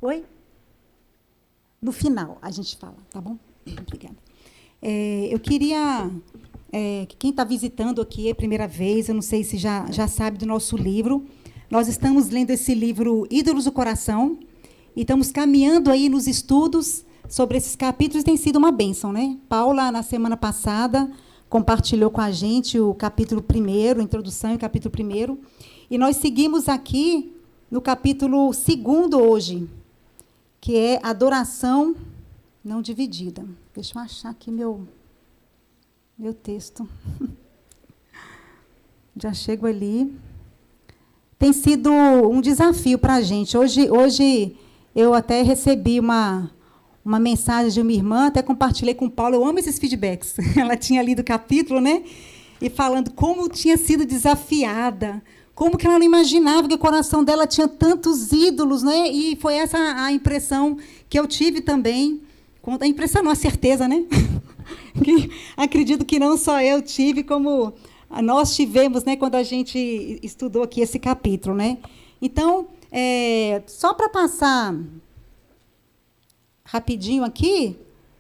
Oi? No final a gente fala, tá bom? Obrigada. Eu queria... quem está visitando aqui é a primeira vez, eu não sei se já sabe do nosso livro. Nós estamos lendo esse livro Ídolos do Coração e estamos caminhando aí nos estudos sobre esses capítulos. Tem sido uma bênção, né? Paula, na semana passada, compartilhou com a gente o capítulo 1º, a introdução e o capítulo 1º. E nós seguimos aqui no capítulo 2º hoje, que é adoração não dividida. Deixa eu achar aqui meu texto. Já chego ali. Tem sido um desafio para a gente. Hoje eu até recebi uma mensagem de uma irmã, até compartilhei com o Paulo. Eu amo esses feedbacks. Ela tinha lido o capítulo, né? E falando como tinha sido desafiada, como que ela não imaginava que o coração dela tinha tantos ídolos, né? E foi essa a impressão que eu tive também. A impressão, não, a certeza, né? Que acredito que não só eu tive, como nós tivemos, né, quando a gente estudou aqui esse capítulo, né? Então, só para passar rapidinho aqui,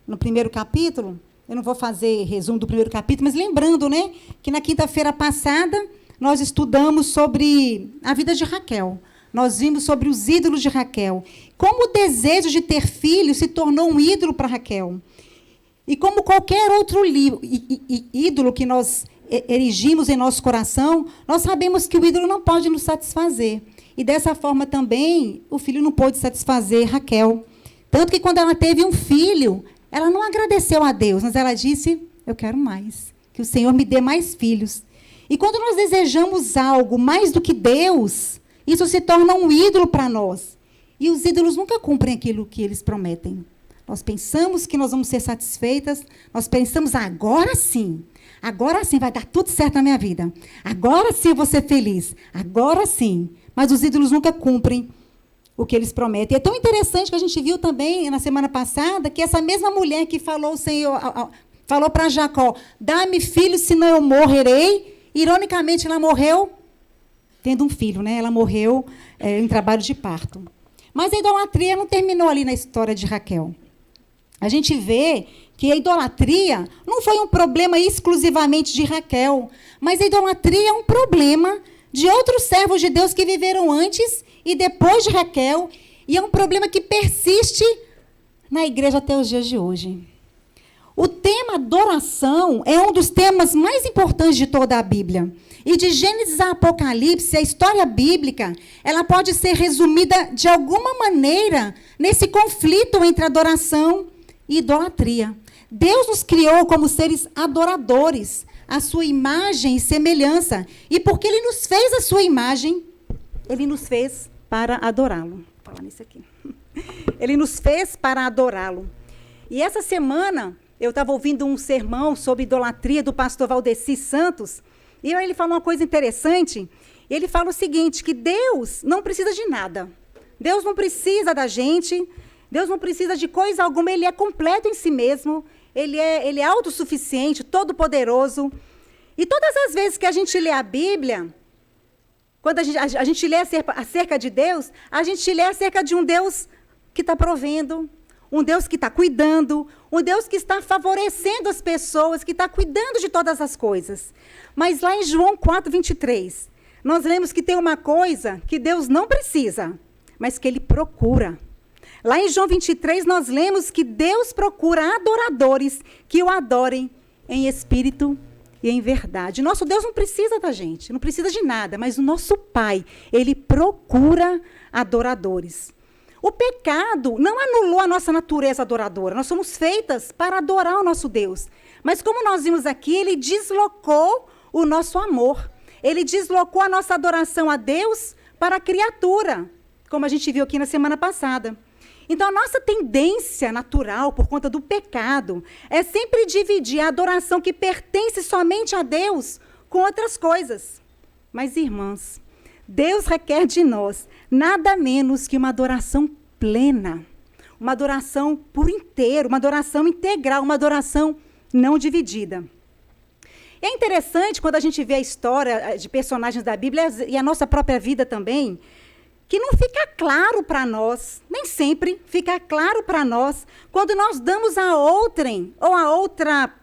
no primeiro capítulo, eu não vou fazer resumo do primeiro capítulo, mas lembrando, né, que na quinta-feira passada nós estudamos sobre a vida de Raquel. Nós vimos sobre os ídolos de Raquel. Como o desejo de ter filhos se tornou um ídolo para Raquel. E como qualquer outro ídolo que nós erigimos em nosso coração, nós sabemos que o ídolo não pode nos satisfazer. E, dessa forma, também, o filho não pôde satisfazer Raquel. Tanto que, quando ela teve um filho, ela não agradeceu a Deus, mas ela disse, eu quero mais, que o Senhor me dê mais filhos. E, quando nós desejamos algo mais do que Deus, isso se torna um ídolo para nós. E os ídolos nunca cumprem aquilo que eles prometem. Nós pensamos que nós vamos ser satisfeitas, nós pensamos, agora sim vai dar tudo certo na minha vida. Agora sim eu vou ser feliz. Agora sim. Mas os ídolos nunca cumprem o que eles prometem. E é tão interessante que a gente viu também, na semana passada, que essa mesma mulher que falou para Jacó, dá-me filho, senão eu morrerei. Ironicamente, ela morreu tendo um filho, né? Ela morreu em trabalho de parto. Mas a idolatria não terminou ali na história de Raquel. A gente vê que a idolatria não foi um problema exclusivamente de Raquel, mas a idolatria é um problema de outros servos de Deus que viveram antes e depois de Raquel, e é um problema que persiste na igreja até os dias de hoje. O tema adoração é um dos temas mais importantes de toda a Bíblia. E de Gênesis a Apocalipse, a história bíblica, ela pode ser resumida de alguma maneira nesse conflito entre adoração e idolatria. Deus nos criou como seres adoradores, a sua imagem e semelhança. E porque Ele nos fez a sua imagem, Ele nos fez para adorá-lo. Vou falar nisso aqui. Ele nos fez para adorá-lo. E essa semana, eu estava ouvindo um sermão sobre idolatria do pastor Valdeci Santos, e ele falou uma coisa interessante. Ele fala o seguinte, que Deus não precisa de nada. Deus não precisa da gente, Deus não precisa de coisa alguma, Ele é completo em si mesmo, Ele é autossuficiente, todo-poderoso. E todas as vezes que a gente lê a Bíblia, quando a gente lê acerca de Deus, a gente lê acerca de um Deus que está provendo, um Deus que está cuidando, um Deus que está favorecendo as pessoas, que está cuidando de todas as coisas. Mas lá em João 4:23, nós lemos que tem uma coisa que Deus não precisa, mas que Ele procura. Lá em João 23, nós lemos que Deus procura adoradores que o adorem em espírito e em verdade. Nosso Deus não precisa da gente, não precisa de nada, mas o nosso Pai, Ele procura adoradores. O pecado não anulou a nossa natureza adoradora. Nós somos feitas para adorar o nosso Deus. Mas como nós vimos aqui, Ele deslocou o nosso amor. Ele deslocou a nossa adoração a Deus para a criatura, como a gente viu aqui na semana passada. Então, a nossa tendência natural, por conta do pecado, é sempre dividir a adoração que pertence somente a Deus com outras coisas. Mas, irmãs, Deus requer de nós nada menos que uma adoração plena, uma adoração por inteiro, uma adoração integral, uma adoração não dividida. É interessante, quando a gente vê a história de personagens da Bíblia e a nossa própria vida também, que não fica claro para nós, nem sempre fica claro para nós quando nós damos a outrem ou a outra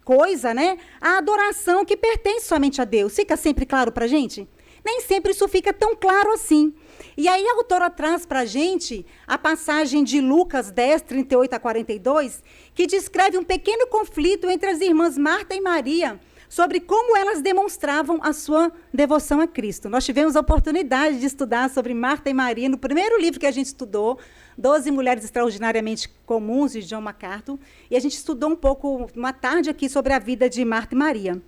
coisa, né, a adoração que pertence somente a Deus. Fica sempre claro para a gente? Nem sempre isso fica tão claro assim. E aí a autora traz para a gente a passagem de Lucas 10, 38 a 42, que descreve um pequeno conflito entre as irmãs Marta e Maria, sobre como elas demonstravam a sua devoção a Cristo. Nós tivemos a oportunidade de estudar sobre Marta e Maria no primeiro livro que a gente estudou, 12 Mulheres Extraordinariamente Comuns, de John MacArthur, e a gente estudou um pouco, uma tarde aqui, sobre a vida de Marta e Maria.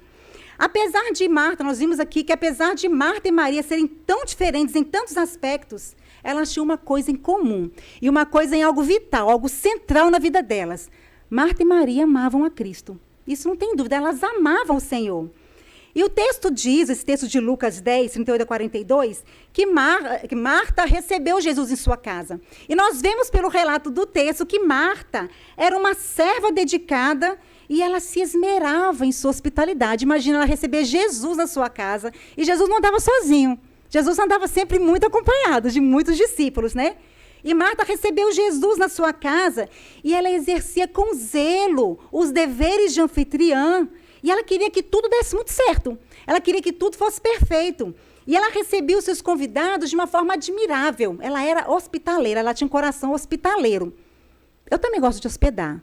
Apesar de Marta, nós vimos aqui que apesar de Marta e Maria serem tão diferentes em tantos aspectos, elas tinham uma coisa em comum, e uma coisa em algo vital, algo central na vida delas. Marta e Maria amavam a Cristo. Isso não tem dúvida, elas amavam o Senhor. E o texto diz, esse texto de Lucas 10, 38 a 42, que Marta recebeu Jesus em sua casa. E nós vemos pelo relato do texto que Marta era uma serva dedicada e ela se esmerava em sua hospitalidade. Imagina ela receber Jesus na sua casa. E Jesus não andava sozinho. Jesus andava sempre muito acompanhado de muitos discípulos, né? E Marta recebeu Jesus na sua casa e ela exercia com zelo os deveres de anfitriã. E ela queria que tudo desse muito certo. Ela queria que tudo fosse perfeito. E ela recebia os seus convidados de uma forma admirável. Ela era hospitaleira, ela tinha um coração hospitaleiro. Eu também gosto de hospedar.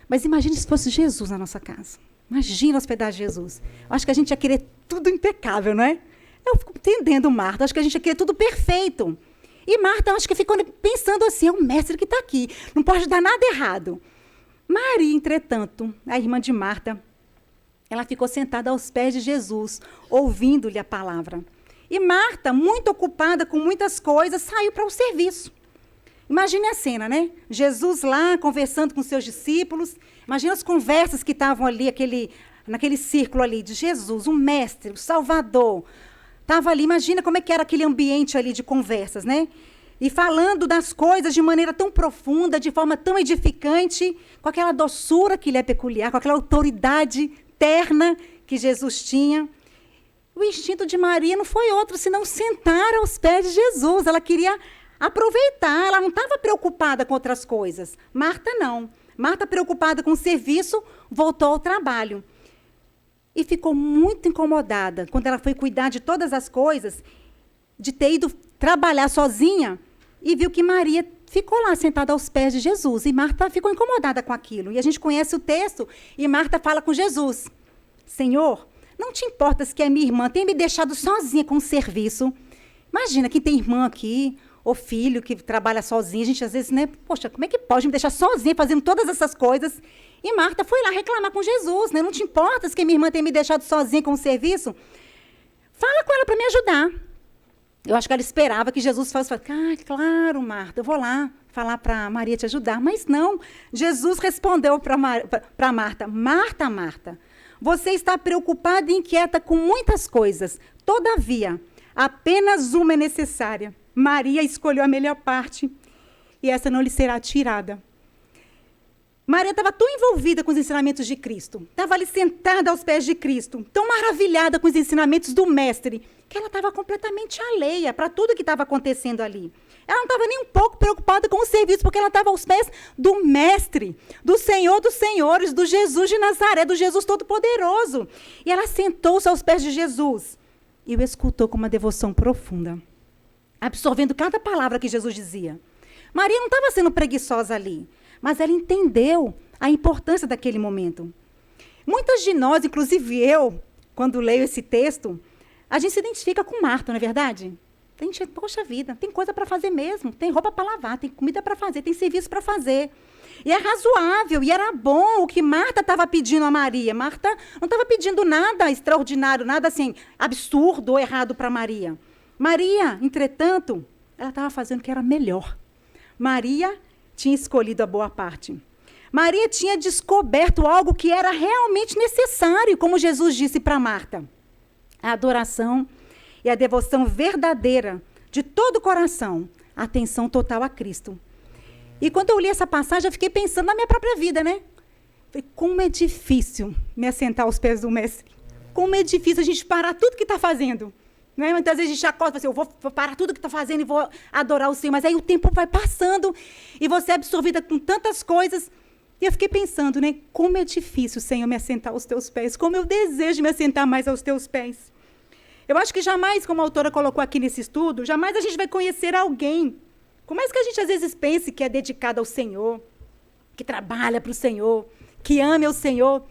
Mas imagine se fosse Jesus na nossa casa. Imagina hospedar Jesus. Eu acho que a gente ia querer tudo impecável, não é? Eu fico entendendo Marta. Acho que a gente ia querer tudo perfeito. E Marta, acho que ficou pensando assim, é o mestre que está aqui, não pode dar nada errado. Maria, entretanto, a irmã de Marta, ela ficou sentada aos pés de Jesus, ouvindo-lhe a palavra. E Marta, muito ocupada com muitas coisas, saiu para o serviço. Imagine a cena, né? Jesus lá, conversando com seus discípulos. Imagina as conversas que estavam ali, naquele círculo ali, de Jesus, o mestre, o Salvador. Estava ali, imagina como é que era aquele ambiente ali de conversas, né? E falando das coisas de maneira tão profunda, de forma tão edificante, com aquela doçura que lhe é peculiar, com aquela autoridade terna que Jesus tinha. O instinto de Maria não foi outro, senão sentar aos pés de Jesus. Ela queria aproveitar, ela não estava preocupada com outras coisas. Marta não. Marta, preocupada com o serviço, voltou ao trabalho. E ficou muito incomodada quando ela foi cuidar de todas as coisas, de ter ido trabalhar sozinha, e viu que Maria ficou lá sentada aos pés de Jesus. E Marta ficou incomodada com aquilo. E a gente conhece o texto, e Marta fala com Jesus: Senhor, não te importas que a minha irmã tenha me deixado sozinha com o serviço? Imagina, quem tem irmã aqui, ou filho que trabalha sozinho, a gente às vezes, né? Poxa, como é que pode me deixar sozinha fazendo todas essas coisas? E Marta foi lá reclamar com Jesus, né? Não te importas que minha irmã tenha me deixado sozinha com o serviço? Fala com ela para me ajudar. Eu acho que ela esperava que Jesus fosse falar: claro, Marta, eu vou lá falar para Maria te ajudar. Mas não, Jesus respondeu para Marta: Marta, Marta, você está preocupada e inquieta com muitas coisas. Todavia, apenas uma é necessária. Maria escolheu a melhor parte e essa não lhe será tirada. Maria estava tão envolvida com os ensinamentos de Cristo, estava ali sentada aos pés de Cristo, tão maravilhada com os ensinamentos do Mestre, que ela estava completamente alheia para tudo que estava acontecendo ali. Ela não estava nem um pouco preocupada com o serviço, porque ela estava aos pés do Mestre, do Senhor dos Senhores, do Jesus de Nazaré, do Jesus Todo-Poderoso. E ela sentou-se aos pés de Jesus e o escutou com uma devoção profunda, absorvendo cada palavra que Jesus dizia. Maria não estava sendo preguiçosa ali, mas ela entendeu a importância daquele momento. Muitas de nós, inclusive eu, quando leio esse texto, a gente se identifica com Marta, não é verdade? Tem gente, poxa vida, tem coisa para fazer mesmo, tem roupa para lavar, tem comida para fazer, tem serviço para fazer. E é razoável, e era bom o que Marta estava pedindo a Maria. Marta não estava pedindo nada extraordinário, nada assim, absurdo ou errado para Maria. Maria, entretanto, ela estava fazendo o que era melhor. Maria tinha escolhido a boa parte. Maria tinha descoberto algo que era realmente necessário, como Jesus disse para Marta: a adoração e a devoção verdadeira de todo o coração, a atenção total a Cristo. E quando eu li essa passagem, eu fiquei pensando na minha própria vida, né? Falei, como é difícil me assentar aos pés do Mestre. Como é difícil a gente parar tudo que está fazendo Né? Muitas vezes a gente acorda e fala assim, eu vou parar tudo que está fazendo e vou adorar o Senhor. Mas aí o tempo vai passando e você é absorvida com tantas coisas. E eu fiquei pensando, né? Como é difícil, Senhor, me assentar aos teus pés. Como eu desejo me assentar mais aos teus pés. Eu acho que jamais, como a autora colocou aqui nesse estudo, jamais a gente vai conhecer alguém. Por mais que a gente às vezes pense que é dedicado ao Senhor, que trabalha para o Senhor, que ame ao Senhor.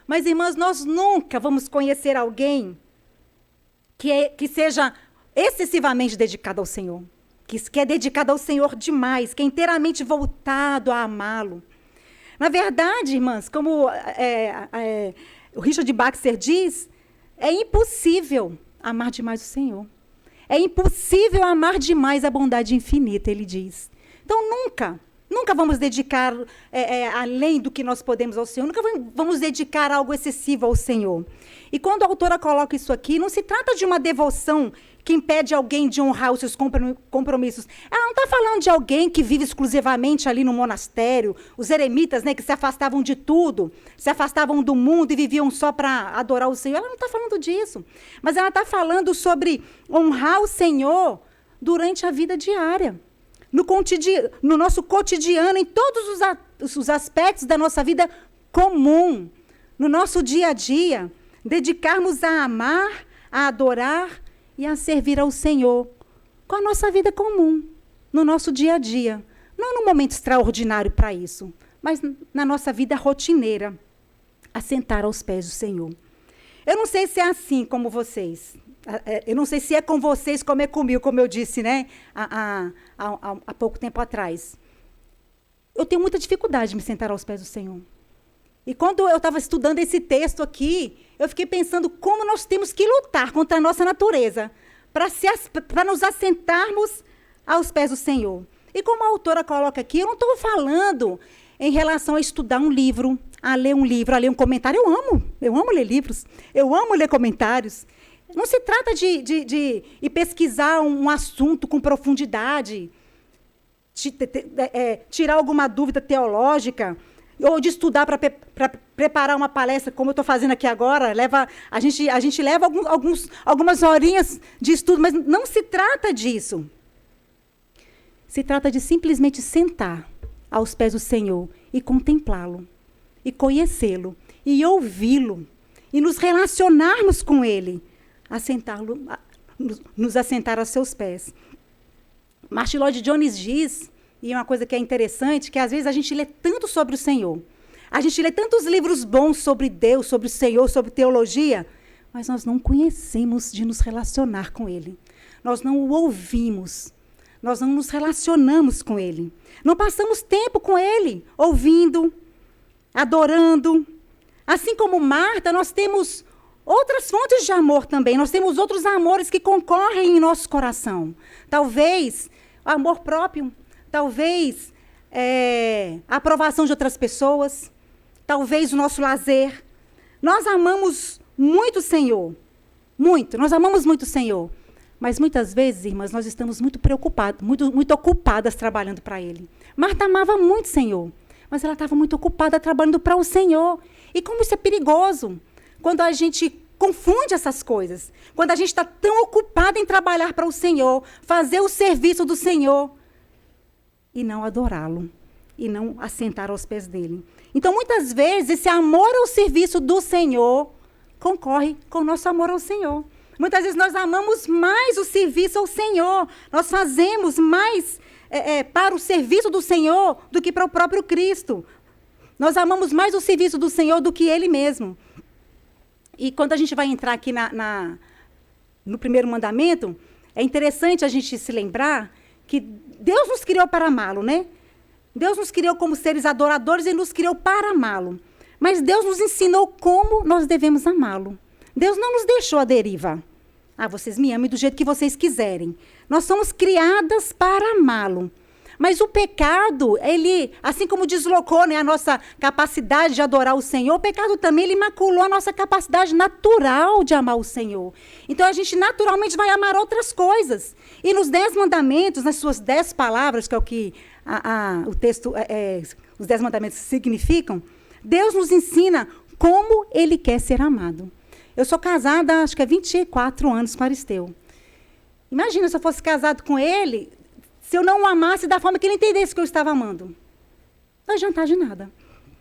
Mas, irmãs, nós nunca vamos conhecer alguém que seja excessivamente dedicado ao Senhor. Que é dedicado ao Senhor demais, que é inteiramente voltado a amá-lo. Na verdade, irmãs, como o Richard Baxter diz, é impossível amar demais o Senhor. É impossível amar demais a bondade infinita, ele diz. Então, nunca vamos dedicar além do que nós podemos ao Senhor, nunca vamos dedicar algo excessivo ao Senhor. E quando a autora coloca isso aqui, não se trata de uma devoção que impede alguém de honrar os seus compromissos. Ela não está falando de alguém que vive exclusivamente ali no monastério, os eremitas, né, que se afastavam de tudo, se afastavam do mundo e viviam só para adorar o Senhor. Ela não está falando disso. Mas ela está falando sobre honrar o Senhor durante a vida diária. No nosso cotidiano, em todos os aspectos da nossa vida comum, no nosso dia a dia, dedicarmos a amar, a adorar e a servir ao Senhor com a nossa vida comum, no nosso dia a dia. Não num momento extraordinário para isso, mas na nossa vida rotineira, a sentar aos pés do Senhor. Eu não sei se é assim como vocês. Eu não sei se é com vocês como é comigo, como eu disse, né, há pouco tempo atrás. Eu tenho muita dificuldade de me sentar aos pés do Senhor. E quando eu estava estudando esse texto aqui, eu fiquei pensando como nós temos que lutar contra a nossa natureza para nos assentarmos aos pés do Senhor. E como a autora coloca aqui, eu não estou falando em relação a estudar um livro, a ler um comentário. Eu amo ler livros, eu amo ler comentários. Não se trata de ir pesquisar um assunto com profundidade, tirar alguma dúvida teológica, ou de estudar para preparar uma palestra, como eu estou fazendo aqui agora. A gente leva algumas horinhas de estudo, mas não se trata disso. Se trata de simplesmente sentar aos pés do Senhor e contemplá-lo, e conhecê-lo, e ouvi-lo, e nos relacionarmos com Ele, nos assentar aos seus pés. Martin Lloyd Jones diz, e é uma coisa que é interessante, que às vezes a gente lê tanto sobre o Senhor, a gente lê tantos livros bons sobre Deus, sobre o Senhor, sobre teologia, mas nós não conhecemos de nos relacionar com Ele. Nós não o ouvimos, nós não nos relacionamos com Ele. Não passamos tempo com Ele, ouvindo, adorando. Assim como Marta, nós temos outras fontes de amor também. Nós temos outros amores que concorrem em nosso coração. Talvez amor próprio, talvez a aprovação de outras pessoas, talvez o nosso lazer. Nós amamos muito o Senhor, muito. Nós amamos muito o Senhor. Mas muitas vezes, irmãs, nós estamos muito preocupadas, muito ocupadas trabalhando para Ele. Marta amava muito o Senhor, mas ela estava muito ocupada trabalhando para o Senhor. E como isso é perigoso, quando a gente confunde essas coisas, quando a gente está tão ocupada em trabalhar para o Senhor, fazer o serviço do Senhor, e não adorá-lo, e não assentar aos pés dele. Então, muitas vezes, esse amor ao serviço do Senhor concorre com o nosso amor ao Senhor. Muitas vezes nós amamos mais o serviço ao Senhor, nós fazemos mais para o serviço do Senhor do que para o próprio Cristo. Nós amamos mais o serviço do Senhor do que Ele mesmo. E quando a gente vai entrar aqui no primeiro mandamento, é interessante a gente se lembrar que Deus nos criou para amá-lo, né? Deus nos criou como seres adoradores e nos criou para amá-lo. Mas Deus nos ensinou como nós devemos amá-lo. Deus não nos deixou à deriva. Vocês me amem do jeito que vocês quiserem. Nós somos criadas para amá-lo. Mas o pecado, ele, assim como deslocou, né, a nossa capacidade de adorar o Senhor, o pecado também ele maculou a nossa capacidade natural de amar o Senhor. Então, a gente naturalmente vai amar outras coisas. E nos 10 mandamentos, nas suas 10 palavras, que é o que o texto, os 10 mandamentos significam, Deus nos ensina como Ele quer ser amado. Eu sou casada, acho que há 24 anos com Aristeu. Imagina se eu fosse casado com ele, se eu não o amasse da forma que ele entendesse que eu estava amando. Não adiantar de nada.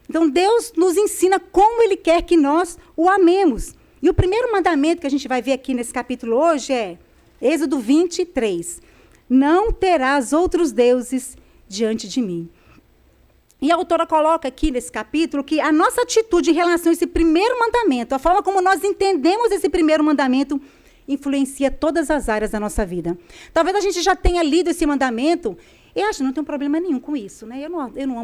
Então, Deus nos ensina como Ele quer que nós o amemos. E o primeiro mandamento que a gente vai ver aqui nesse capítulo hoje é Êxodo 23. Não terás outros deuses diante de mim. E a autora coloca aqui nesse capítulo que a nossa atitude em relação a esse primeiro mandamento, a forma como nós entendemos esse primeiro mandamento, influencia todas as áreas da nossa vida. Talvez a gente já tenha lido esse mandamento e acha, não tem problema nenhum com isso, né? Eu não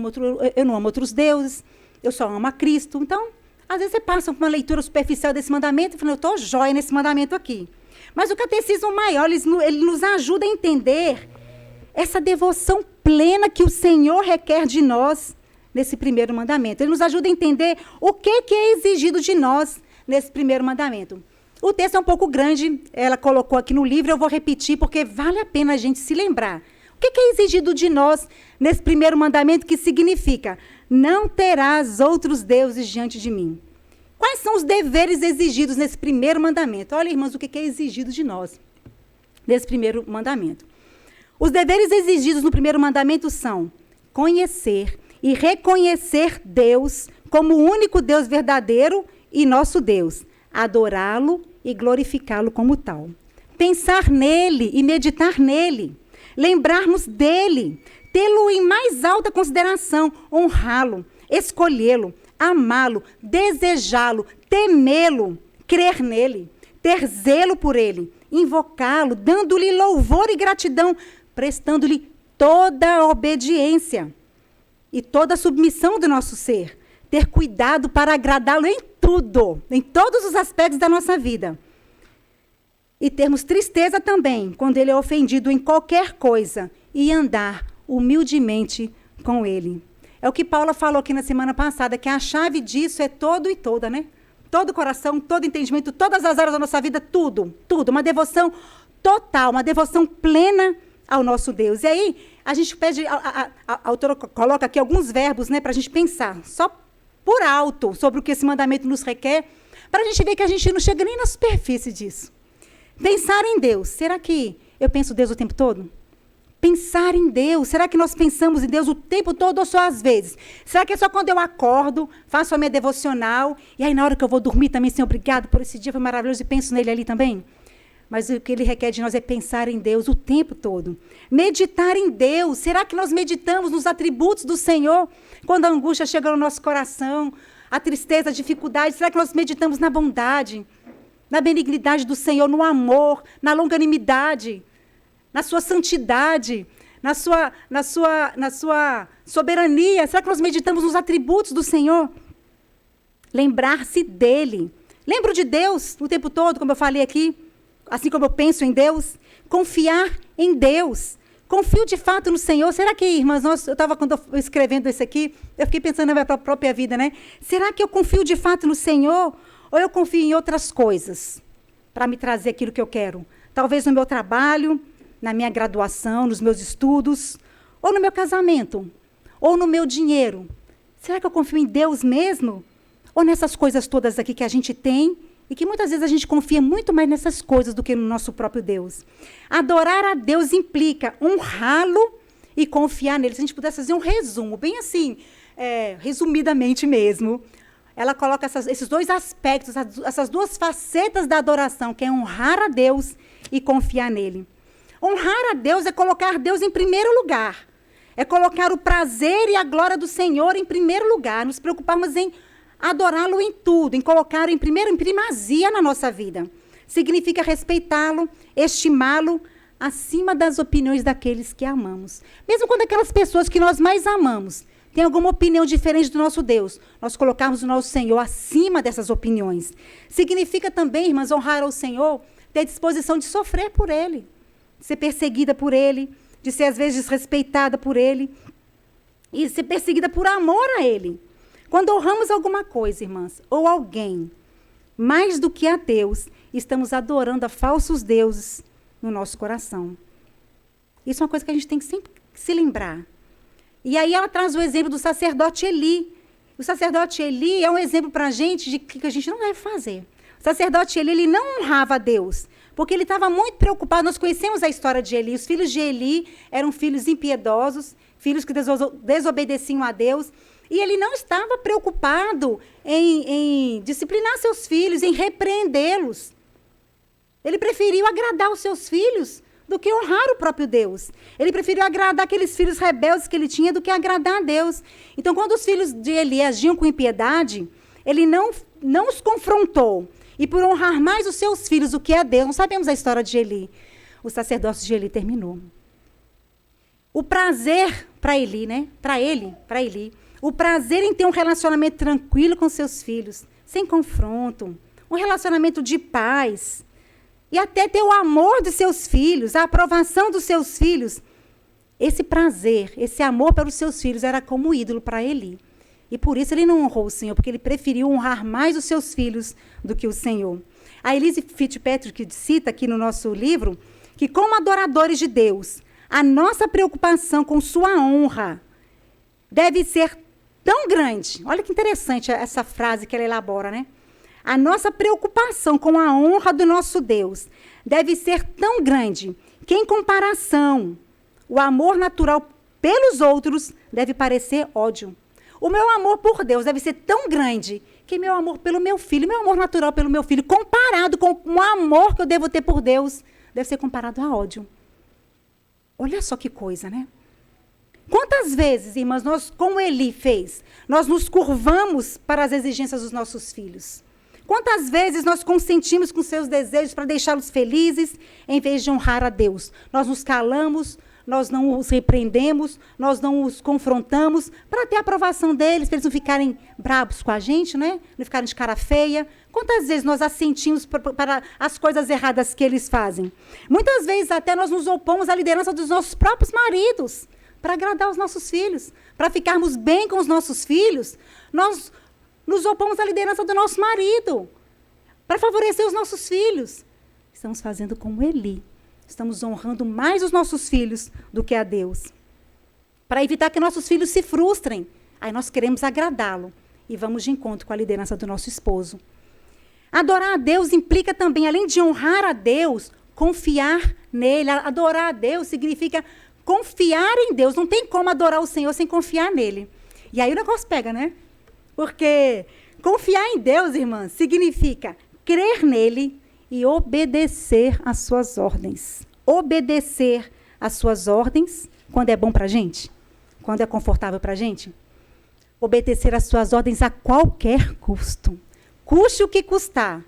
amo outros deuses, eu só amo a Cristo. Então, às vezes você passa por uma leitura superficial desse mandamento e fala, eu estou jóia nesse mandamento aqui. Mas o catecismo maior, ele nos ajuda a entender essa devoção plena que o Senhor requer de nós nesse primeiro mandamento. Ele nos ajuda a entender o que é exigido de nós nesse primeiro mandamento. O texto é um pouco grande, ela colocou aqui no livro, eu vou repetir, porque vale a pena a gente se lembrar. O que é exigido de nós nesse primeiro mandamento, que significa, não terás outros deuses diante de mim. Quais são os deveres exigidos nesse primeiro mandamento? Olha, irmãos, o que é exigido de nós nesse primeiro mandamento. Os deveres exigidos no primeiro mandamento são conhecer e reconhecer Deus como o único Deus verdadeiro e nosso Deus, adorá-lo e glorificá-lo como tal. Pensar nele e meditar nele, lembrarmos dele, tê-lo em mais alta consideração, honrá-lo, escolhê-lo, amá-lo, desejá-lo, temê-lo, crer nele, ter zelo por ele, invocá-lo, dando-lhe louvor e gratidão, prestando-lhe toda a obediência e toda a submissão do nosso ser, ter cuidado para agradá-lo em tudo, em todos os aspectos da nossa vida. E termos tristeza também, quando ele é ofendido em qualquer coisa, e andar humildemente com ele. É o que Paula falou aqui na semana passada, que a chave disso é todo e toda, né? Todo o coração, todo o entendimento, todas as áreas da nossa vida, tudo, tudo. Uma devoção total, uma devoção plena ao nosso Deus. E aí, a gente pede, a autora coloca aqui alguns verbos, né, para a gente pensar, só por alto, sobre o que esse mandamento nos requer, para a gente ver que a gente não chega nem na superfície disso. Pensar em Deus. Será que eu penso Deus o tempo todo? Pensar em Deus. Será que nós pensamos em Deus o tempo todo ou só às vezes? Será que é só quando eu acordo, faço a minha devocional, e aí na hora que eu vou dormir também, Senhor, obrigado por esse dia, foi maravilhoso, e penso nele ali também? Mas o que ele requer de nós é pensar em Deus o tempo todo. Meditar em Deus. Será que nós meditamos nos atributos do Senhor? Quando a angústia chega no nosso coração, a tristeza, a dificuldade, será que nós meditamos na bondade, na benignidade do Senhor, no amor, na longanimidade, na sua santidade, na sua soberania? Será que nós meditamos nos atributos do Senhor? Lembrar-se dele. Lembro de Deus o tempo todo, como eu falei aqui, assim como eu penso em Deus. Confiar em Deus. Confio de fato no Senhor. Será que, irmãs, eu estava, quando eu escrevendo isso aqui, eu fiquei pensando na minha própria vida, né? Será que eu confio de fato no Senhor? Ou eu confio em outras coisas para me trazer aquilo que eu quero? Talvez no meu trabalho, na minha graduação, nos meus estudos, ou no meu casamento, ou no meu dinheiro. Será que eu confio em Deus mesmo? Ou nessas coisas todas aqui que a gente tem e que muitas vezes a gente confia muito mais nessas coisas do que no nosso próprio Deus? Adorar a Deus implica honrá-lo e confiar nele. Se a gente pudesse fazer um resumo, bem assim, resumidamente mesmo, ela coloca esses dois aspectos, essas duas facetas da adoração, que é honrar a Deus e confiar nele. Honrar a Deus é colocar Deus em primeiro lugar. É colocar o prazer e a glória do Senhor em primeiro lugar. Nos preocuparmos em adorá-lo em tudo, em colocá-lo em primazia na nossa vida. Significa respeitá-lo, estimá-lo, acima das opiniões daqueles que amamos. Mesmo quando aquelas pessoas que nós mais amamos têm alguma opinião diferente do nosso Deus, nós colocarmos o nosso Senhor acima dessas opiniões. Significa também, irmãs, honrar ao Senhor, ter disposição de sofrer por Ele, de ser perseguida por Ele, de ser, às vezes, desrespeitada por Ele, e ser perseguida por amor a Ele. Quando honramos alguma coisa, irmãs, ou alguém, mais do que a Deus, estamos adorando a falsos deuses no nosso coração. Isso é uma coisa que a gente tem que sempre se lembrar. E aí ela traz o exemplo do sacerdote Eli. O sacerdote Eli é um exemplo para a gente de que a gente não deve fazer. O O sacerdote Eli, ele não honrava a Deus, porque ele estava muito preocupado. Nós conhecemos a história de Eli. Os filhos de Eli eram filhos impiedosos, filhos que desobedeciam a Deus. E ele não estava preocupado em disciplinar seus filhos, em repreendê-los. Ele preferiu agradar os seus filhos do que honrar o próprio Deus. Ele preferiu agradar aqueles filhos rebeldes que ele tinha do que agradar a Deus. Então, quando os filhos de Eli agiam com impiedade, ele não os confrontou. E por honrar mais os seus filhos do que a Deus, não sabemos a história de Eli, o sacerdócio de Eli terminou. O prazer para Eli, né? Para Eli, o prazer em ter um relacionamento tranquilo com seus filhos, sem confronto, um relacionamento de paz, e até ter o amor dos seus filhos, a aprovação dos seus filhos. Esse prazer, esse amor para os seus filhos era como ídolo para Eli. E por isso ele não honrou o Senhor, porque ele preferiu honrar mais os seus filhos do que o Senhor. A Elise Fitzpatrick cita aqui no nosso livro que, como adoradores de Deus, a nossa preocupação com sua honra deve ser tão grande. Olha que interessante essa frase que ela elabora, né? A nossa preocupação com a honra do nosso Deus deve ser tão grande que, em comparação, o amor natural pelos outros deve parecer ódio. O meu amor por Deus deve ser tão grande que meu amor pelo meu filho, meu amor natural pelo meu filho, comparado com o amor que eu devo ter por Deus, deve ser comparado a ódio. Olha só que coisa, né? Quantas vezes, irmãs, nós, como Eli fez, nós nos curvamos para as exigências dos nossos filhos? Quantas vezes nós consentimos com seus desejos para deixá-los felizes, em vez de honrar a Deus? Nós nos calamos, nós não os repreendemos, nós não os confrontamos, para ter a aprovação deles, para eles não ficarem bravos com a gente, né? Não ficarem de cara feia. Quantas vezes nós assentimos para as coisas erradas que eles fazem? Muitas vezes até nós nos opomos à liderança dos nossos próprios maridos, para agradar os nossos filhos, para ficarmos bem com os nossos filhos. Nós nos opomos à liderança do nosso marido, para favorecer os nossos filhos. Estamos fazendo como Eli. Estamos honrando mais os nossos filhos do que a Deus. Para evitar que nossos filhos se frustrem. Aí nós queremos agradá-lo. E vamos de encontro com a liderança do nosso esposo. Adorar a Deus implica também, além de honrar a Deus, confiar nele. Adorar a Deus significa confiar em Deus. Não tem como adorar o Senhor sem confiar nele. E aí o negócio pega, né? Porque confiar em Deus, irmã, significa crer nele e obedecer às suas ordens. Obedecer às suas ordens, quando é bom para a gente, quando é confortável para a gente. Obedecer às suas ordens a qualquer custo. Custe o que custar.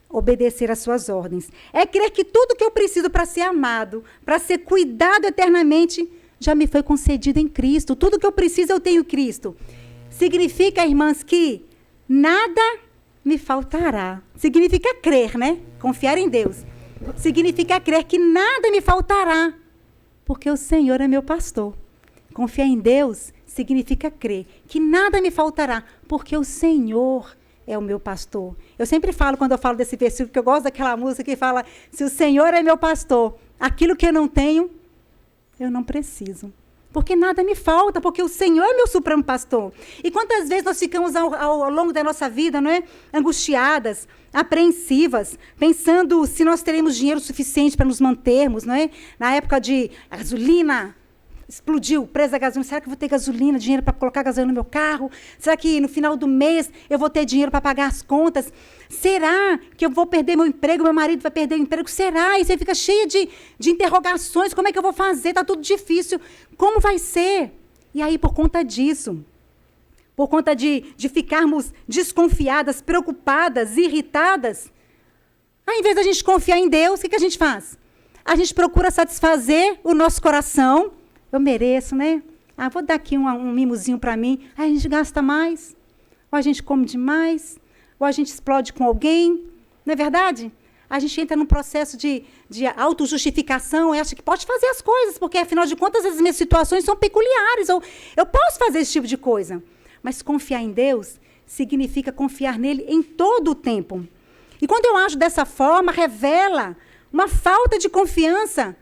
Obedecer às suas ordens. É crer que tudo que eu preciso para ser amado, para ser cuidado eternamente, já me foi concedido em Cristo. Tudo que eu preciso, eu tenho em Cristo. Significa, irmãs, que nada me faltará. Significa crer, né? Confiar em Deus. Significa crer que nada me faltará, porque o Senhor é meu pastor. Confiar em Deus significa crer que nada me faltará, porque o Senhor é o meu pastor. Eu sempre falo, quando eu falo desse versículo, que eu gosto daquela música que fala, se o Senhor é meu pastor, aquilo que eu não tenho, eu não preciso. Porque nada me falta, porque o Senhor é meu supremo pastor. E quantas vezes nós ficamos ao longo da nossa vida, não é? Angustiadas, apreensivas, pensando se nós teremos dinheiro suficiente para nos mantermos, não é? Na época de gasolina, explodiu o preço da gasolina. Será que eu vou ter gasolina, dinheiro para colocar gasolina no meu carro? Será que no final do mês eu vou ter dinheiro para pagar as contas? Será que eu vou perder meu emprego? Meu marido vai perder o emprego? Será? E você fica cheia de interrogações. Como é que eu vou fazer? Está tudo difícil. Como vai ser? E aí, por conta disso, por conta de ficarmos desconfiadas, preocupadas, irritadas, ao invés da gente confiar em Deus, o que a gente faz? A gente procura satisfazer o nosso coração. Eu mereço, né? Vou dar aqui um mimozinho para mim. Aí a gente gasta mais, ou a gente come demais, ou a gente explode com alguém. Não é verdade? A gente entra num processo de autojustificação e acha que pode fazer as coisas, porque, afinal de contas, as minhas situações são peculiares. Ou eu posso fazer esse tipo de coisa. Mas confiar em Deus significa confiar nele em todo o tempo. E quando eu ajo dessa forma, revela uma falta de confiança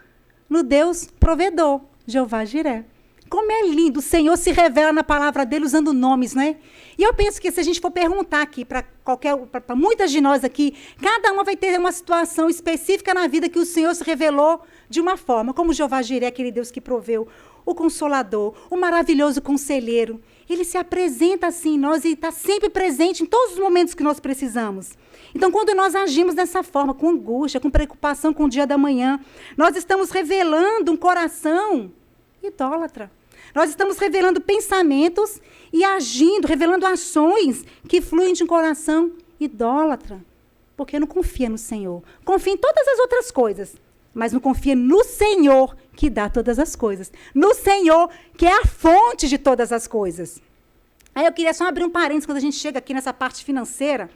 no Deus provedor. Jeová Jiré. Como é lindo, o Senhor se revela na palavra dele usando nomes, né? E eu penso que se a gente for perguntar aqui para muitas de nós aqui, cada uma vai ter uma situação específica na vida que o Senhor se revelou de uma forma, como Jeová Jireh, aquele Deus que proveu, o Consolador, o maravilhoso Conselheiro. Ele se apresenta assim em nós e está sempre presente em todos os momentos que nós precisamos. Então, quando nós agimos dessa forma, com angústia, com preocupação com o dia da manhã, nós estamos revelando um coração idólatra. Nós estamos revelando pensamentos e agindo, revelando ações que fluem de um coração idólatra. Porque não confia no Senhor. Confia em todas as outras coisas, mas não confia no Senhor que dá todas as coisas. No Senhor que é a fonte de todas as coisas. Aí eu queria só abrir um parênteses quando a gente chega aqui nessa parte financeira,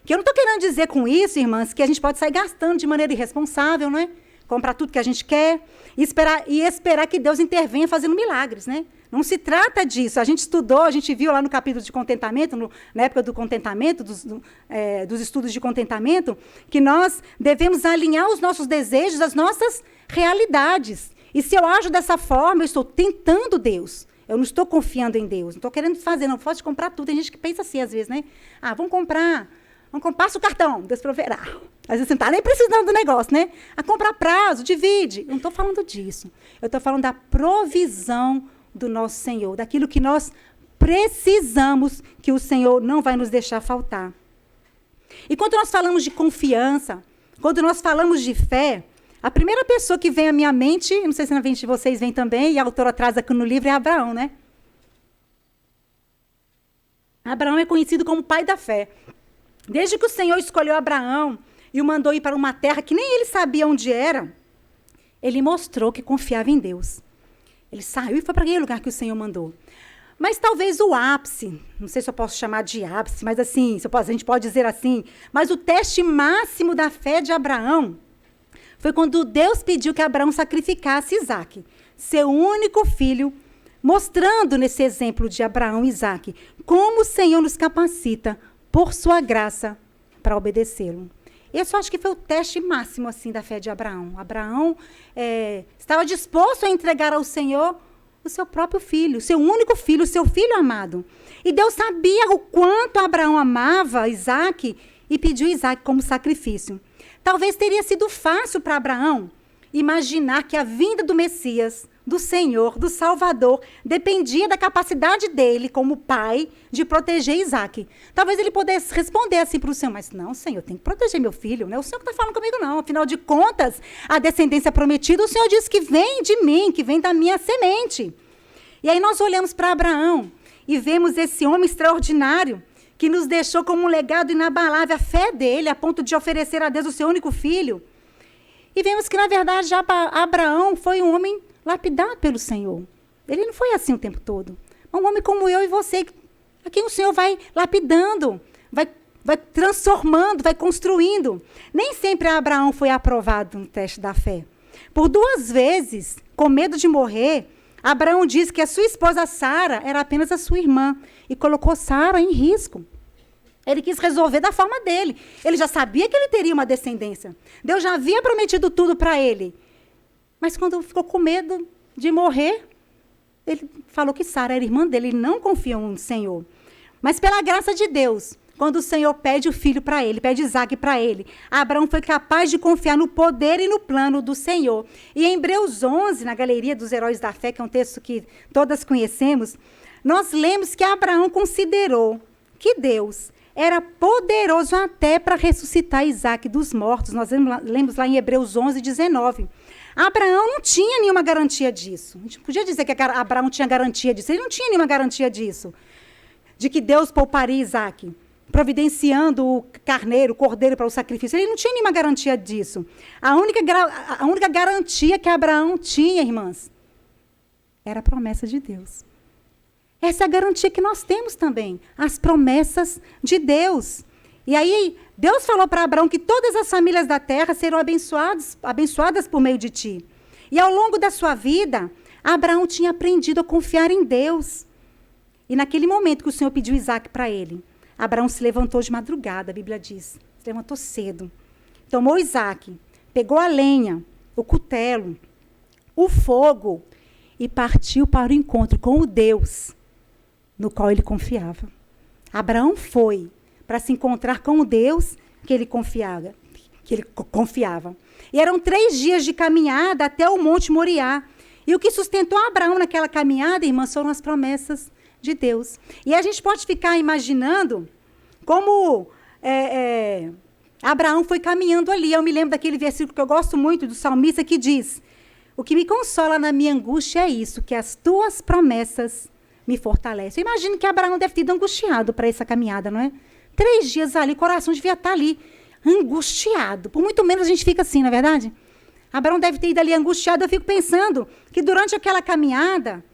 que eu não estou querendo dizer com isso, irmãs, que a gente pode sair gastando de maneira irresponsável, não é? Comprar tudo que a gente quer e esperar que Deus intervenha fazendo milagres, né? Não se trata disso. A gente estudou, a gente viu lá no capítulo de contentamento, na época do contentamento, dos estudos de contentamento, que nós devemos alinhar os nossos desejos às nossas realidades. E se eu ajo dessa forma, eu estou tentando Deus. Eu não estou confiando em Deus. Não estou querendo fazer, não posso comprar tudo. Tem gente que pensa assim, às vezes, né? Ah, vamos comprar, passa o cartão, Deus proverá. Às vezes você não está nem precisando do negócio, né? A comprar prazo, divide. Eu não estou falando disso. Eu estou falando da provisão do nosso Senhor, daquilo que nós precisamos, que o Senhor não vai nos deixar faltar. E quando nós falamos de confiança, quando nós falamos de fé, a primeira pessoa que vem à minha mente, não sei se na mente de vocês vem também, e a autora traz aqui no livro, é Abraão, né? Abraão é conhecido como pai da fé. Desde que o Senhor escolheu Abraão e o mandou ir para uma terra que nem ele sabia onde era, ele mostrou que confiava em Deus. Ele saiu e foi para aquele lugar que o Senhor mandou. Mas talvez o ápice, não sei se eu posso chamar de ápice, mas assim, a gente pode dizer assim, mas o teste máximo da fé de Abraão foi quando Deus pediu que Abraão sacrificasse Isaque, seu único filho, mostrando nesse exemplo de Abraão e Isaque como o Senhor nos capacita por sua graça para obedecê-lo. Esse eu acho que foi o teste máximo assim, da fé de Abraão. Abraão estava disposto a entregar ao Senhor o seu próprio filho, o seu único filho, o seu filho amado. E Deus sabia o quanto Abraão amava Isaque e pediu Isaque como sacrifício. Talvez teria sido fácil para Abraão imaginar que a vinda do Messias, do Senhor, do Salvador, dependia da capacidade dele, como pai, de proteger Isaque. Talvez ele pudesse responder assim para o Senhor, mas não, Senhor, tem que proteger meu filho, não é o Senhor que está falando comigo, não. Afinal de contas, a descendência prometida, o Senhor diz que vem de mim, que vem da minha semente. E aí nós olhamos para Abraão e vemos esse homem extraordinário, que nos deixou como um legado inabalável a fé dele, a ponto de oferecer a Deus o seu único filho. E vemos que, na verdade, Abraão foi um homem lapidado pelo Senhor. Ele não foi assim o tempo todo. Um homem como eu e você, a quem o Senhor vai lapidando, vai transformando, vai construindo. Nem sempre Abraão foi aprovado no teste da fé. Por 2 vezes, com medo de morrer, Abraão disse que a sua esposa Sara era apenas a sua irmã e colocou Sara em risco. Ele quis resolver da forma dele. Ele já sabia que ele teria uma descendência. Deus já havia prometido tudo para ele. Mas quando ficou com medo de morrer, ele falou que Sara era irmã dele. Ele não confiou no Senhor. Mas pela graça de Deus, quando o Senhor pede o filho para ele, pede Isaque para ele, Abraão foi capaz de confiar no poder e no plano do Senhor. E em Hebreus 11, na Galeria dos Heróis da Fé, que é um texto que todas conhecemos, nós lemos que Abraão considerou que Deus era poderoso até para ressuscitar Isaque dos mortos. Nós lemos lá em Hebreus 11, 19. Abraão não tinha nenhuma garantia disso. A gente podia dizer que Abraão tinha garantia disso. Ele não tinha nenhuma garantia disso. De que Deus pouparia Isaque, providenciando o carneiro, o cordeiro para o sacrifício. Ele não tinha nenhuma garantia disso. A única garantia que Abraão tinha, irmãs, era a promessa de Deus. Essa é a garantia que nós temos também, as promessas de Deus. E aí, Deus falou para Abraão que todas as famílias da terra serão abençoadas por meio de ti. E ao longo da sua vida, Abraão tinha aprendido a confiar em Deus. E naquele momento que o Senhor pediu Isaque para ele, Abraão se levantou de madrugada, a Bíblia diz. Se levantou cedo. Tomou Isaque, pegou a lenha, o cutelo, o fogo, e partiu para o encontro com o Deus no qual ele confiava. Abraão foi para se encontrar com o Deus que ele confiava. E eram 3 dias de caminhada até o Monte Moriá. E o que sustentou Abraão naquela caminhada, irmãs, foram as promessas de Deus. E a gente pode ficar imaginando como Abraão foi caminhando ali. Eu me lembro daquele versículo que eu gosto muito, do salmista, que diz: o que me consola na minha angústia é isso, que as tuas promessas me fortalecem. Eu imagino que Abraão deve ter ido angustiado para essa caminhada, não é? 3 dias ali, o coração devia estar ali, angustiado. Por muito menos a gente fica assim, não é verdade? Abraão deve ter ido ali angustiado. Eu fico pensando que durante aquela caminhada,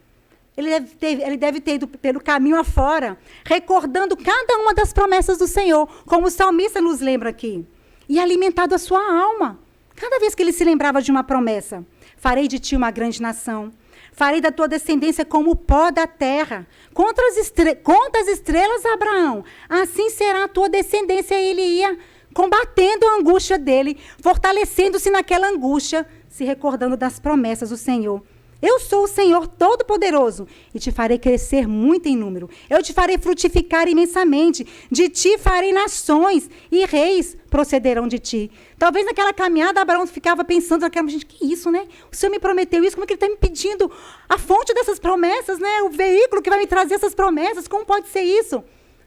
ele deve ter ido pelo caminho afora, recordando cada uma das promessas do Senhor, como o salmista nos lembra aqui, e alimentado a sua alma. Cada vez que ele se lembrava de uma promessa: farei de ti uma grande nação, farei da tua descendência como o pó da terra. Conta as estrelas, Abraão, assim será a tua descendência. E ele ia combatendo a angústia dele, fortalecendo-se naquela angústia, se recordando das promessas do Senhor. Eu sou o Senhor Todo-Poderoso e te farei crescer muito em número. Eu te farei frutificar imensamente. De ti farei nações e reis procederão de ti. Talvez naquela caminhada Abraão ficava pensando, gente, que isso, né? O Senhor me prometeu isso, como é que ele está me pedindo a fonte dessas promessas, né? O veículo que vai me trazer essas promessas, como pode ser isso?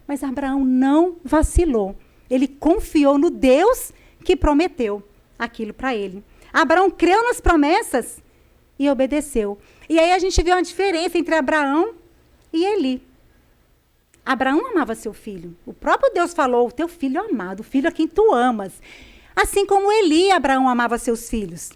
Mas Abraão não vacilou. Ele confiou no Deus que prometeu aquilo para ele. Abraão creu nas promessas e obedeceu. E aí a gente vê uma diferença entre Abraão e Eli. Abraão amava seu filho. O próprio Deus falou: o teu filho é amado, o filho a quem tu amas. Assim como Eli, Abraão amava seus filhos.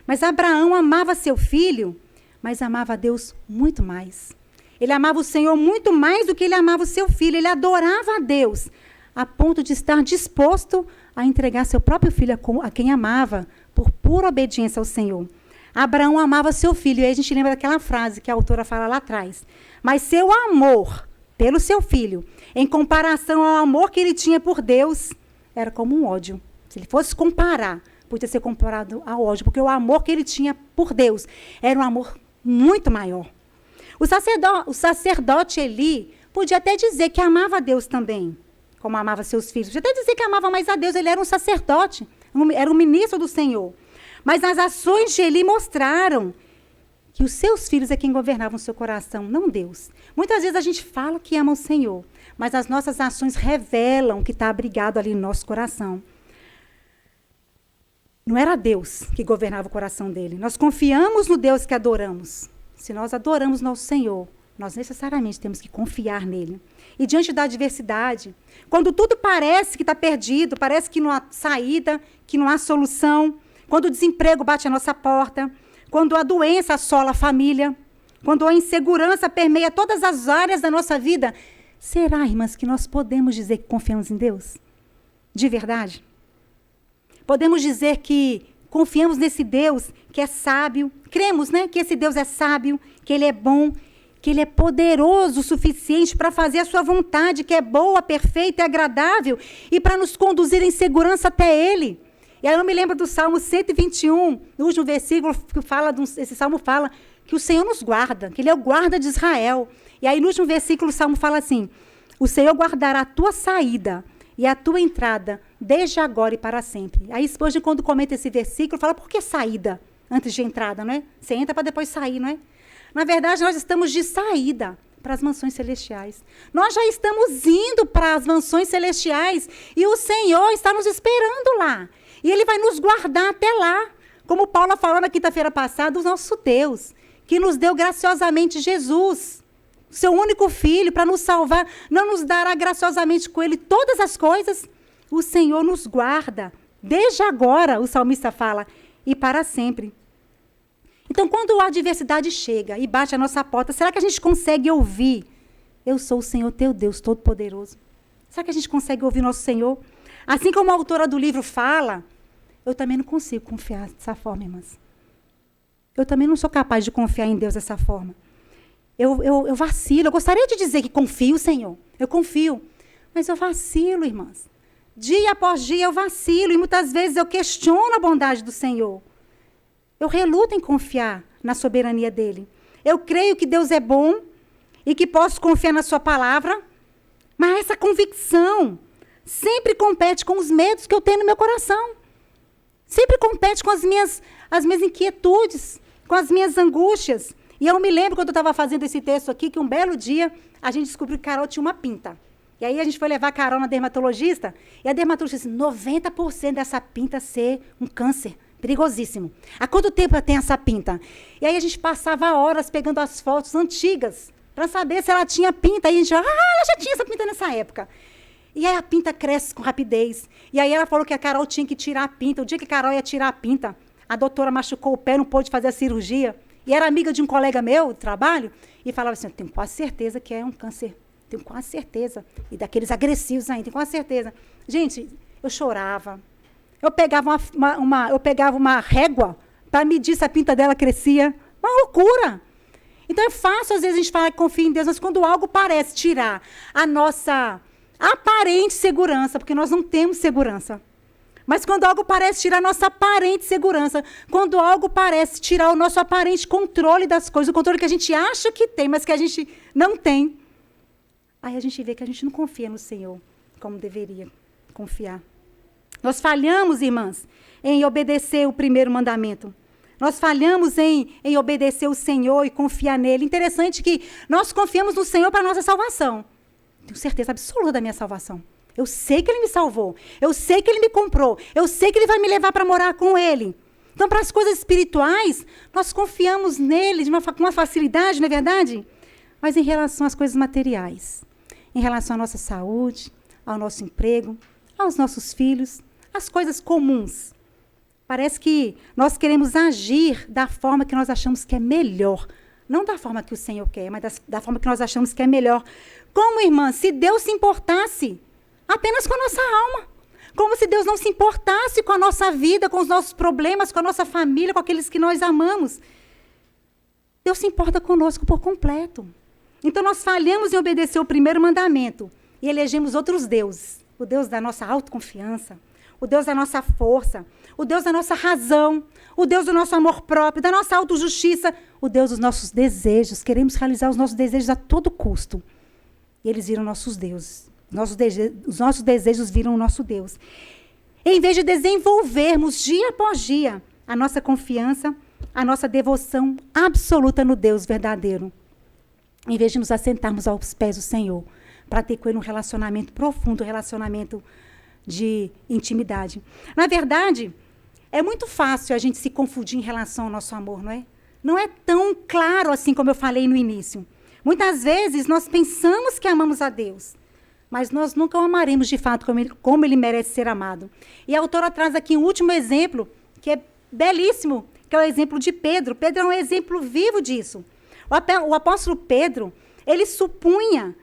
Mas Abraão amava seu filho, mas amava a Deus muito mais. Ele amava o Senhor muito mais do que ele amava o seu filho. Ele adorava a Deus, a ponto de estar disposto a entregar seu próprio filho a quem amava, por pura obediência ao Senhor. Abraão amava seu filho. E aí a gente lembra daquela frase que a autora fala lá atrás. Mas seu amor pelo seu filho, em comparação ao amor que ele tinha por Deus, era como um ódio. Se ele fosse comparar, podia ser comparado ao ódio, porque o amor que ele tinha por Deus era um amor muito maior. O sacerdote Eli podia até dizer que amava a Deus também, como amava seus filhos. Podia até dizer que amava mais a Deus. Ele era um sacerdote, era um ministro do Senhor. Mas as ações de Eli mostraram que os seus filhos é quem governavam o seu coração, não Deus. Muitas vezes a gente fala que ama o Senhor, mas as nossas ações revelam que está abrigado ali no nosso coração. Não era Deus que governava o coração dele. Nós confiamos no Deus que adoramos. Se nós adoramos nosso Senhor, nós necessariamente temos que confiar nele. E diante da adversidade, quando tudo parece que está perdido, parece que não há saída, que não há solução, quando o desemprego bate à nossa porta, quando a doença assola a família, quando a insegurança permeia todas as áreas da nossa vida, será, irmãs, que nós podemos dizer que confiamos em Deus? De verdade? Podemos dizer que confiamos nesse Deus que é sábio, cremos, né, que esse Deus é sábio, que ele é bom, que ele é poderoso o suficiente para fazer a sua vontade, que é boa, perfeita e agradável, e para nos conduzir em segurança até ele. E aí eu me lembro do Salmo 121, no último versículo, que fala, esse Salmo fala que o Senhor nos guarda, que ele é o guarda de Israel. E aí no último versículo o Salmo fala assim: o Senhor guardará a tua saída e a tua entrada, desde agora e para sempre. Aí Spurgeon, quando comenta esse versículo, fala: por que saída antes de entrada, não é? Você entra para depois sair, não é? Na verdade, nós estamos de saída para as mansões celestiais. Nós já estamos indo para as mansões celestiais e o Senhor está nos esperando lá. E ele vai nos guardar até lá. Como Paulo falou na quinta-feira passada, o nosso Deus, que nos deu graciosamente Jesus, seu único filho, para nos salvar, não nos dará graciosamente com ele todas as coisas? O Senhor nos guarda, desde agora, o salmista fala, e para sempre. Então, quando a adversidade chega e bate a nossa porta, será que a gente consegue ouvir? Eu sou o Senhor teu Deus Todo-Poderoso. Será que a gente consegue ouvir nosso Senhor? Assim como a autora do livro fala, eu também não consigo confiar dessa forma, irmãs. Eu também não sou capaz de confiar em Deus dessa forma. Eu vacilo. Eu gostaria de dizer que confio, Senhor. Eu confio. Mas eu vacilo, irmãs. Dia após dia eu vacilo. E muitas vezes eu questiono a bondade do Senhor. Eu reluto em confiar na soberania dele. eu creio que Deus é bom e que posso confiar na sua palavra, mas essa convicção sempre compete com os medos que eu tenho no meu coração. Sempre compete com as minhas inquietudes, com as minhas angústias. E eu me lembro, quando eu estava fazendo esse texto aqui, que um belo dia a gente descobriu que Carol tinha uma pinta. E aí a gente foi levar a Carol na dermatologista, e a dermatologista disse, 90% dessa pinta ser um câncer, perigosíssimo. Há quanto tempo ela tem essa pinta? E aí a gente passava horas pegando as fotos antigas, para saber se ela tinha pinta. Aí a gente, ela já tinha essa pinta nessa época. E aí a pinta cresce com rapidez. E aí ela falou que a Carol tinha que tirar a pinta. O dia que a Carol ia tirar a pinta, a doutora machucou o pé, não pôde fazer a cirurgia. E era amiga de um colega meu, de trabalho, e falava assim, eu tenho quase certeza que é um câncer. Tenho quase certeza. E daqueles agressivos ainda, tenho quase certeza. Gente, eu chorava. Eu pegava uma régua para medir se a pinta dela crescia. Uma loucura. Então é fácil, às vezes, a gente falar que confia em Deus, mas quando algo parece tirar a nossa aparente segurança, porque nós não temos segurança. Mas quando algo parece tirar a nossa aparente segurança, quando algo parece tirar o nosso aparente controle das coisas, o controle que a gente acha que tem, mas que a gente não tem, aí a gente vê que a gente não confia no Senhor como deveria confiar. Nós falhamos, irmãs, em obedecer o primeiro mandamento. Nós falhamos em obedecer o Senhor e confiar nele. Interessante que nós confiamos no Senhor para a nossa salvação. Tenho certeza absoluta da minha salvação. Eu sei que Ele me salvou. Eu sei que Ele me comprou. Eu sei que Ele vai me levar para morar com Ele. Então, para as coisas espirituais, nós confiamos nele com uma facilidade, não é verdade? Mas em relação às coisas materiais, em relação à nossa saúde, ao nosso emprego, aos nossos filhos, às coisas comuns, parece que nós queremos agir da forma que nós achamos que é melhor. Não da forma que o Senhor quer, mas da forma que nós achamos que é melhor. Como, irmã, se Deus se importasse apenas com a nossa alma. Como se Deus não se importasse com a nossa vida, com os nossos problemas, com a nossa família, com aqueles que nós amamos. Deus se importa conosco por completo. Então, nós falhamos em obedecer o primeiro mandamento e elegemos outros deuses. O Deus da nossa autoconfiança, o Deus da nossa força, o Deus da nossa razão, o Deus do nosso amor próprio, da nossa autojustiça, o Deus dos nossos desejos. Queremos realizar os nossos desejos a todo custo. E eles viram nossos deuses. Os nossos desejos viram o nosso Deus. Em vez de desenvolvermos dia após dia a nossa confiança, a nossa devoção absoluta no Deus verdadeiro, em vez de nos assentarmos aos pés do Senhor, para ter com Ele um relacionamento profundo, um relacionamento de intimidade. Na verdade, é muito fácil a gente se confundir em relação ao nosso amor, não é? Não é tão claro assim como eu falei no início. Muitas vezes nós pensamos que amamos a Deus, mas nós nunca o amaremos de fato como ele merece ser amado. E a autora traz aqui um último exemplo, que é belíssimo, que é o exemplo de Pedro. Pedro é um exemplo vivo disso. O apóstolo Pedro, ele supunha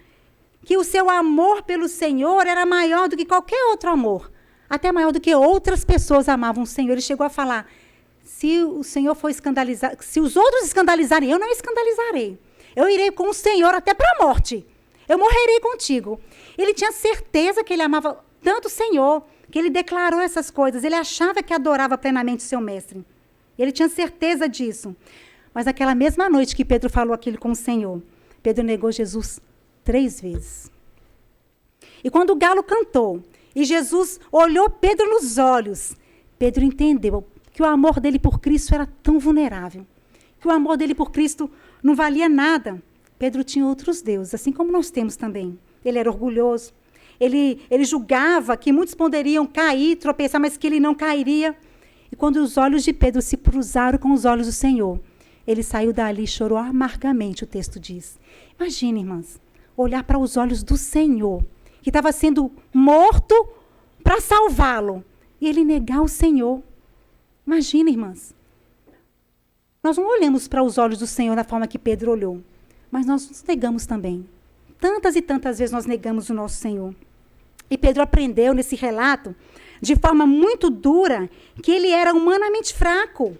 que o seu amor pelo Senhor era maior do que qualquer outro amor, até maior do que outras pessoas amavam o Senhor. Ele chegou a falar, se o Senhor for escandalizar, se os outros escandalizarem, eu não escandalizarei. Eu irei com o Senhor até para a morte. Eu morrerei contigo. Ele tinha certeza que ele amava tanto o Senhor, que ele declarou essas coisas. Ele achava que adorava plenamente o seu mestre. Ele tinha certeza disso. Mas naquela mesma noite que Pedro falou aquilo com o Senhor, Pedro negou Jesus 3 vezes. E quando o galo cantou, e Jesus olhou Pedro nos olhos, Pedro entendeu que o amor dele por Cristo era tão vulnerável, que o amor dele por Cristo não valia nada. Pedro tinha outros deuses, assim como nós temos também. Ele era orgulhoso. Ele julgava que muitos poderiam cair, tropeçar, mas que ele não cairia. E quando os olhos de Pedro se cruzaram com os olhos do Senhor, ele saiu dali e chorou amargamente, o texto diz. Imagine, irmãs, olhar para os olhos do Senhor, que estava sendo morto para salvá-lo, e ele negar o Senhor. Imagine, irmãs. Nós não olhamos para os olhos do Senhor da forma que Pedro olhou, mas nós nos negamos também. Tantas e tantas vezes nós negamos o nosso Senhor. E Pedro aprendeu nesse relato, de forma muito dura, que ele era humanamente fraco.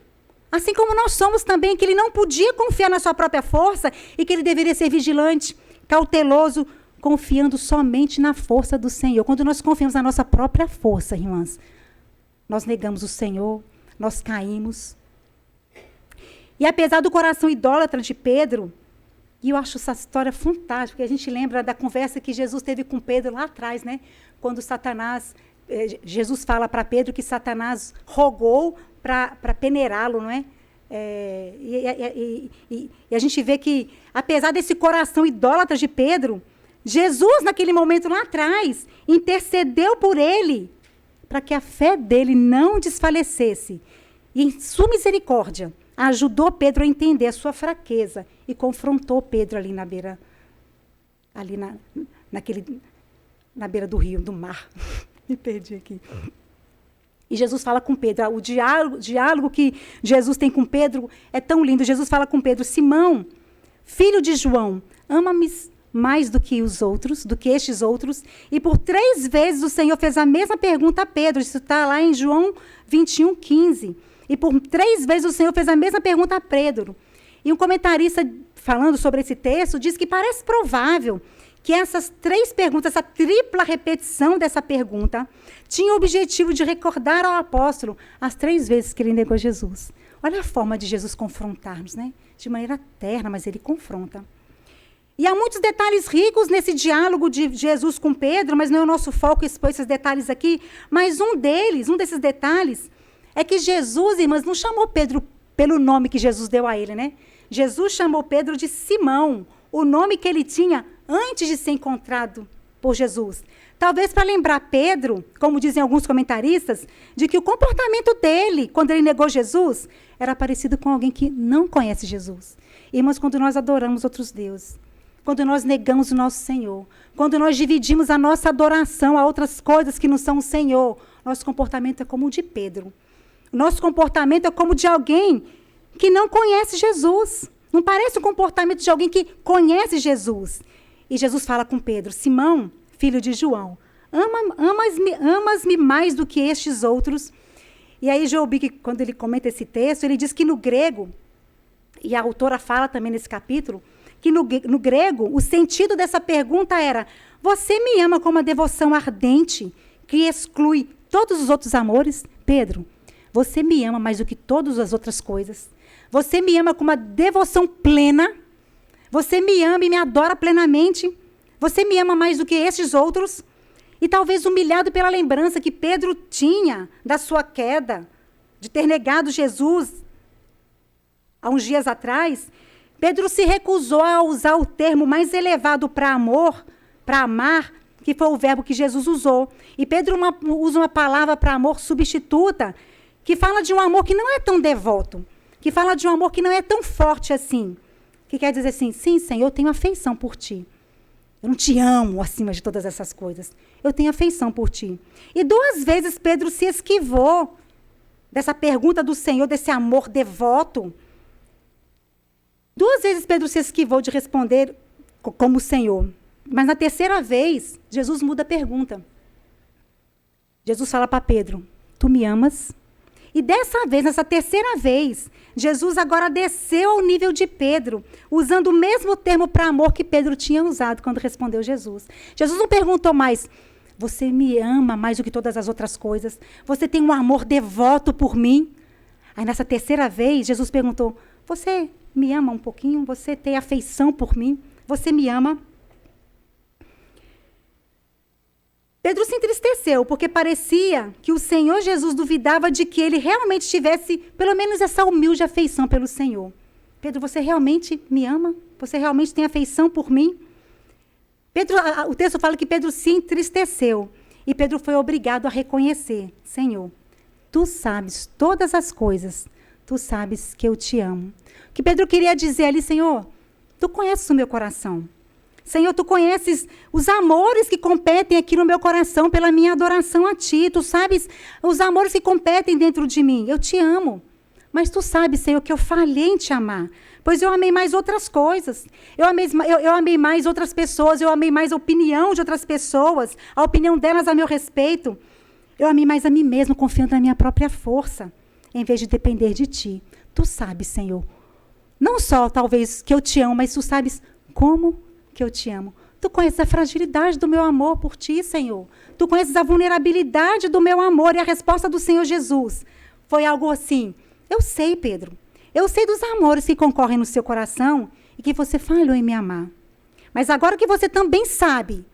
Assim como nós somos também, que ele não podia confiar na sua própria força e que ele deveria ser vigilante, cauteloso, confiando somente na força do Senhor. Quando nós confiamos na nossa própria força, irmãs, nós negamos o Senhor, nós caímos. E apesar do coração idólatra de Pedro, e eu acho essa história fantástica, porque a gente lembra da conversa que Jesus teve com Pedro lá atrás, né? Quando Jesus fala para Pedro que Satanás rogou para peneirá-lo, não é? E a gente vê que, apesar desse coração idólatra de Pedro, Jesus, naquele momento lá atrás, intercedeu por ele, para que a fé dele não desfalecesse. E, em sua misericórdia, ajudou Pedro a entender a sua fraqueza e confrontou Pedro ali na beira, na beira do rio, do mar. Me perdi aqui. E Jesus fala com Pedro. O diálogo que Jesus tem com Pedro é tão lindo. Jesus fala com Pedro: Simão, filho de João, ama-me mais do que os outros, do que estes outros? E por 3 vezes o Senhor fez a mesma pergunta a Pedro. Isso está lá em João 21:15. E por 3 vezes o Senhor fez a mesma pergunta a Pedro. E um comentarista, falando sobre esse texto, diz que parece provável que essas 3 perguntas, essa tripla repetição dessa pergunta, tinha o objetivo de recordar ao apóstolo as 3 vezes que ele negou Jesus. Olha a forma de Jesus confrontar-nos, né? De maneira terna, mas ele confronta. E há muitos detalhes ricos nesse diálogo de Jesus com Pedro, mas não é o nosso foco expor esses detalhes aqui. Mas um desses detalhes, é que Jesus, irmãs, não chamou Pedro pelo nome que Jesus deu a ele, né? Jesus chamou Pedro de Simão, o nome que ele tinha antes de ser encontrado por Jesus. Talvez para lembrar Pedro, como dizem alguns comentaristas, de que o comportamento dele, quando ele negou Jesus, era parecido com alguém que não conhece Jesus. Irmãos, quando nós adoramos outros deuses, quando nós negamos o nosso Senhor, quando nós dividimos a nossa adoração a outras coisas que não são o Senhor, nosso comportamento é como o de Pedro. Nosso comportamento é como o de alguém que não conhece Jesus. Não parece o comportamento de alguém que conhece Jesus. E Jesus fala com Pedro: Simão, filho de João, amas-me mais do que estes outros? E aí João, quando ele comenta esse texto, ele diz que no grego, e a autora fala também nesse capítulo, que no grego o sentido dessa pergunta era: você me ama com uma devoção ardente que exclui todos os outros amores? Pedro, você me ama mais do que todas as outras coisas? Você me ama com uma devoção plena? Você me ama e me adora plenamente? Você me ama mais do que estes outros? E talvez humilhado pela lembrança que Pedro tinha da sua queda, de ter negado Jesus há uns dias atrás, Pedro se recusou a usar o termo mais elevado para amar, que foi o verbo que Jesus usou. E Pedro usa uma palavra para amor substituta, que fala de um amor que não é tão devoto, que fala de um amor que não é tão forte assim, que quer dizer assim: sim, Senhor, eu tenho afeição por ti. Eu não te amo acima de todas essas coisas. Eu tenho afeição por ti. E 2 vezes Pedro se esquivou dessa pergunta do Senhor, desse amor devoto. 2 vezes Pedro se esquivou de responder como o Senhor. Mas na 3ª vez, Jesus muda a pergunta. Jesus fala para Pedro: tu me amas? E dessa vez, nessa 3ª vez, Jesus agora desceu ao nível de Pedro, usando o mesmo termo para amor que Pedro tinha usado quando respondeu Jesus. Jesus não perguntou mais: você me ama mais do que todas as outras coisas? Você tem um amor devoto por mim? Aí nessa 3ª vez, Jesus perguntou: você me ama um pouquinho? Você tem afeição por mim? Você me ama? Pedro se entristeceu, porque parecia que o Senhor Jesus duvidava de que ele realmente tivesse, pelo menos, essa humilde afeição pelo Senhor. Pedro, você realmente me ama? Você realmente tem afeição por mim? O texto fala que Pedro se entristeceu. E Pedro foi obrigado a reconhecer: Senhor, tu sabes todas as coisas. Tu sabes que eu te amo. O que Pedro queria dizer ali: Senhor, tu conheces o meu coração. Senhor, tu conheces os amores que competem aqui no meu coração pela minha adoração a ti. Tu sabes os amores que competem dentro de mim. Eu te amo. Mas tu sabes, Senhor, que eu falhei em te amar. Pois eu amei mais outras coisas. Eu amei mais outras pessoas. Eu amei mais a opinião de outras pessoas. A opinião delas a meu respeito. Eu amei mais a mim mesmo, confiando na minha própria força, em vez de depender de ti. Tu sabes, Senhor, não só talvez que eu te amo, mas tu sabes como que eu te amo. Tu conheces a fragilidade do meu amor por ti, Senhor. Tu conheces a vulnerabilidade do meu amor. E a resposta do Senhor Jesus foi algo assim: eu sei, Pedro. Eu sei dos amores que concorrem no seu coração e que você falhou em me amar. Mas agora que você também sabe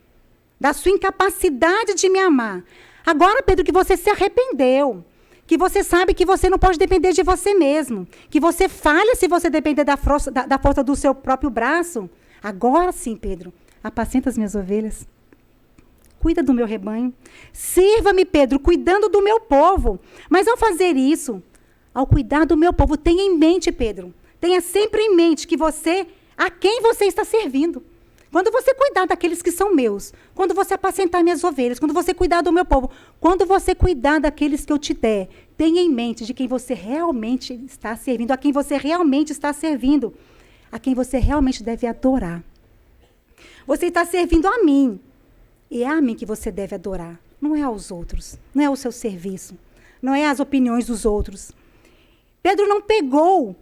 da sua incapacidade de me amar, agora, Pedro, que você se arrependeu, que você sabe que você não pode depender de você mesmo, que você falha se você depender da força do seu próprio braço, agora sim, Pedro, apacenta as minhas ovelhas. Cuida do meu rebanho. Sirva-me, Pedro, cuidando do meu povo. Mas ao fazer isso, ao cuidar do meu povo, tenha em mente, Pedro, tenha sempre em mente que a quem você está servindo. Quando você cuidar daqueles que são meus, quando você apacentar minhas ovelhas, quando você cuidar do meu povo, quando você cuidar daqueles que eu te der, tenha em mente de quem você realmente está servindo, a quem você realmente está servindo, a quem você realmente deve adorar. Você está servindo a mim, e é a mim que você deve adorar, não é aos outros, não é o seu serviço, não é as opiniões dos outros. Pedro não pegou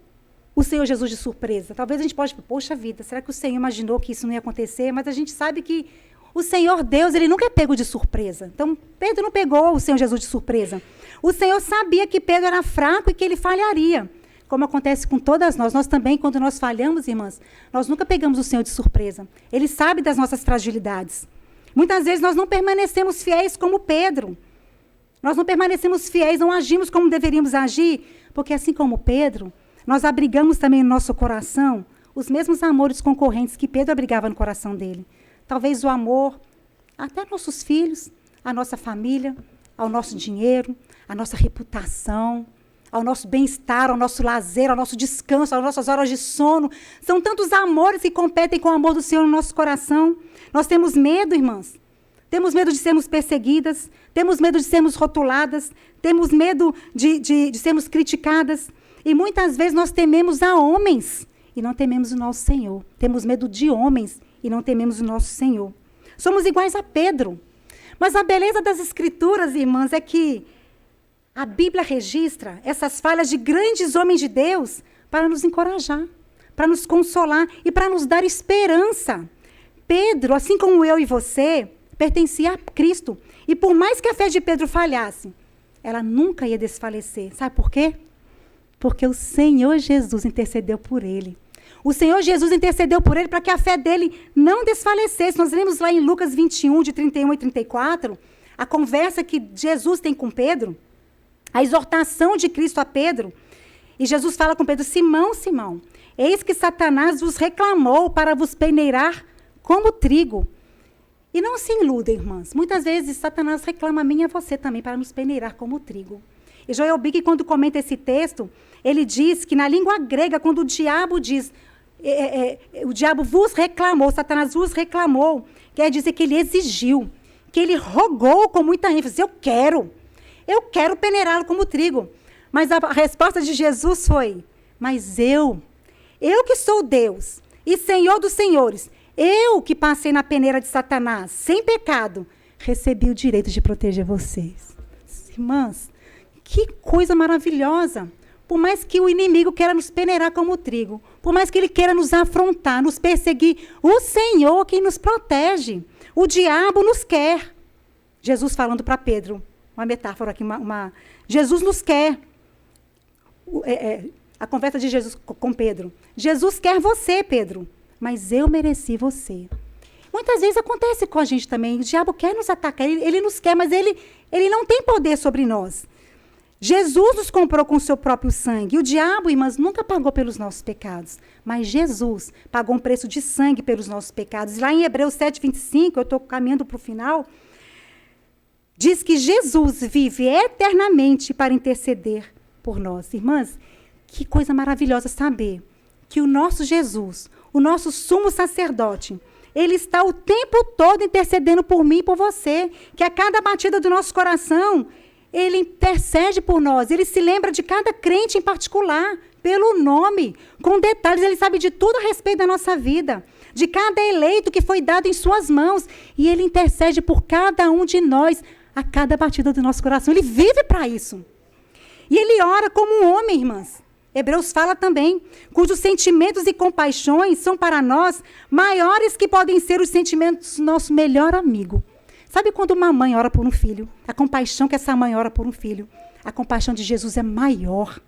o Senhor Jesus de surpresa. Talvez a gente possa, poxa vida, será que o Senhor imaginou que isso não ia acontecer? Mas a gente sabe que o Senhor Deus, ele nunca é pego de surpresa. Então, Pedro não pegou o Senhor Jesus de surpresa. O Senhor sabia que Pedro era fraco e que ele falharia. Como acontece com todas nós. Nós também, quando nós falhamos, irmãs, nós nunca pegamos o Senhor de surpresa. Ele sabe das nossas fragilidades. Muitas vezes nós não permanecemos fiéis como Pedro. Nós não permanecemos fiéis, não agimos como deveríamos agir, porque assim como Pedro, nós abrigamos também no nosso coração os mesmos amores concorrentes que Pedro abrigava no coração dele. Talvez o amor até aos nossos filhos, à nossa família, ao nosso dinheiro, à nossa reputação, ao nosso bem-estar, ao nosso lazer, ao nosso descanso, às nossas horas de sono. São tantos amores que competem com o amor do Senhor no nosso coração. Nós temos medo, irmãs. Temos medo de sermos perseguidas, temos medo de sermos rotuladas, temos medo de sermos criticadas. E muitas vezes nós tememos a homens e não tememos o nosso Senhor. Temos medo de homens e não tememos o nosso Senhor. Somos iguais a Pedro. Mas a beleza das Escrituras, irmãs, é que a Bíblia registra essas falhas de grandes homens de Deus para nos encorajar, para nos consolar e para nos dar esperança. Pedro, assim como eu e você, pertencia a Cristo. E por mais que a fé de Pedro falhasse, ela nunca ia desfalecer. Sabe por quê? Porque o Senhor Jesus intercedeu por ele. O Senhor Jesus intercedeu por ele para que a fé dele não desfalecesse. Nós lemos lá em Lucas 21, de 31 e 34, a conversa que Jesus tem com Pedro, a exortação de Cristo a Pedro. E Jesus fala com Pedro: Simão, Simão, eis que Satanás vos reclamou para vos peneirar como trigo. E não se iludem, irmãs. Muitas vezes Satanás reclama a mim e a você também para nos peneirar como trigo. E Joel Big, quando comenta esse texto, ele diz que na língua grega, quando o diabo diz, o diabo vos reclamou, Satanás vos reclamou, quer dizer que ele exigiu, que ele rogou com muita ênfase: eu quero peneirá-lo como trigo. Mas a resposta de Jesus foi: mas eu que sou Deus e Senhor dos senhores, eu que passei na peneira de Satanás, sem pecado, recebi o direito de proteger vocês. Irmãs, que coisa maravilhosa. Por mais que o inimigo queira nos peneirar como trigo, por mais que ele queira nos afrontar, nos perseguir, o Senhor quem nos protege. O diabo nos quer. Jesus falando para Pedro, uma metáfora aqui, Jesus nos quer. A conversa de Jesus com Pedro. Jesus quer você, Pedro, mas eu mereci você. Muitas vezes acontece com a gente também. O diabo quer nos atacar, ele nos quer, mas ele não tem poder sobre nós. Jesus nos comprou com o seu próprio sangue. O diabo, irmãs, nunca pagou pelos nossos pecados. Mas Jesus pagou um preço de sangue pelos nossos pecados. Lá em Hebreus 7:25, eu estou caminhando para o final, diz que Jesus vive eternamente para interceder por nós. Irmãs, que coisa maravilhosa saber que o nosso Jesus, o nosso sumo sacerdote, ele está o tempo todo intercedendo por mim e por você. Que a cada batida do nosso coração, ele intercede por nós, ele se lembra de cada crente em particular, pelo nome, com detalhes, ele sabe de tudo a respeito da nossa vida, de cada eleito que foi dado em suas mãos, e ele intercede por cada um de nós, a cada batida do nosso coração. Ele vive para isso. E ele ora como um homem, irmãs. Hebreus fala também, cujos sentimentos e compaixões são para nós maiores que podem ser os sentimentos do nosso melhor amigo. Sabe quando uma mãe ora por um filho? A compaixão que essa mãe ora por um filho. A compaixão de Jesus é maior.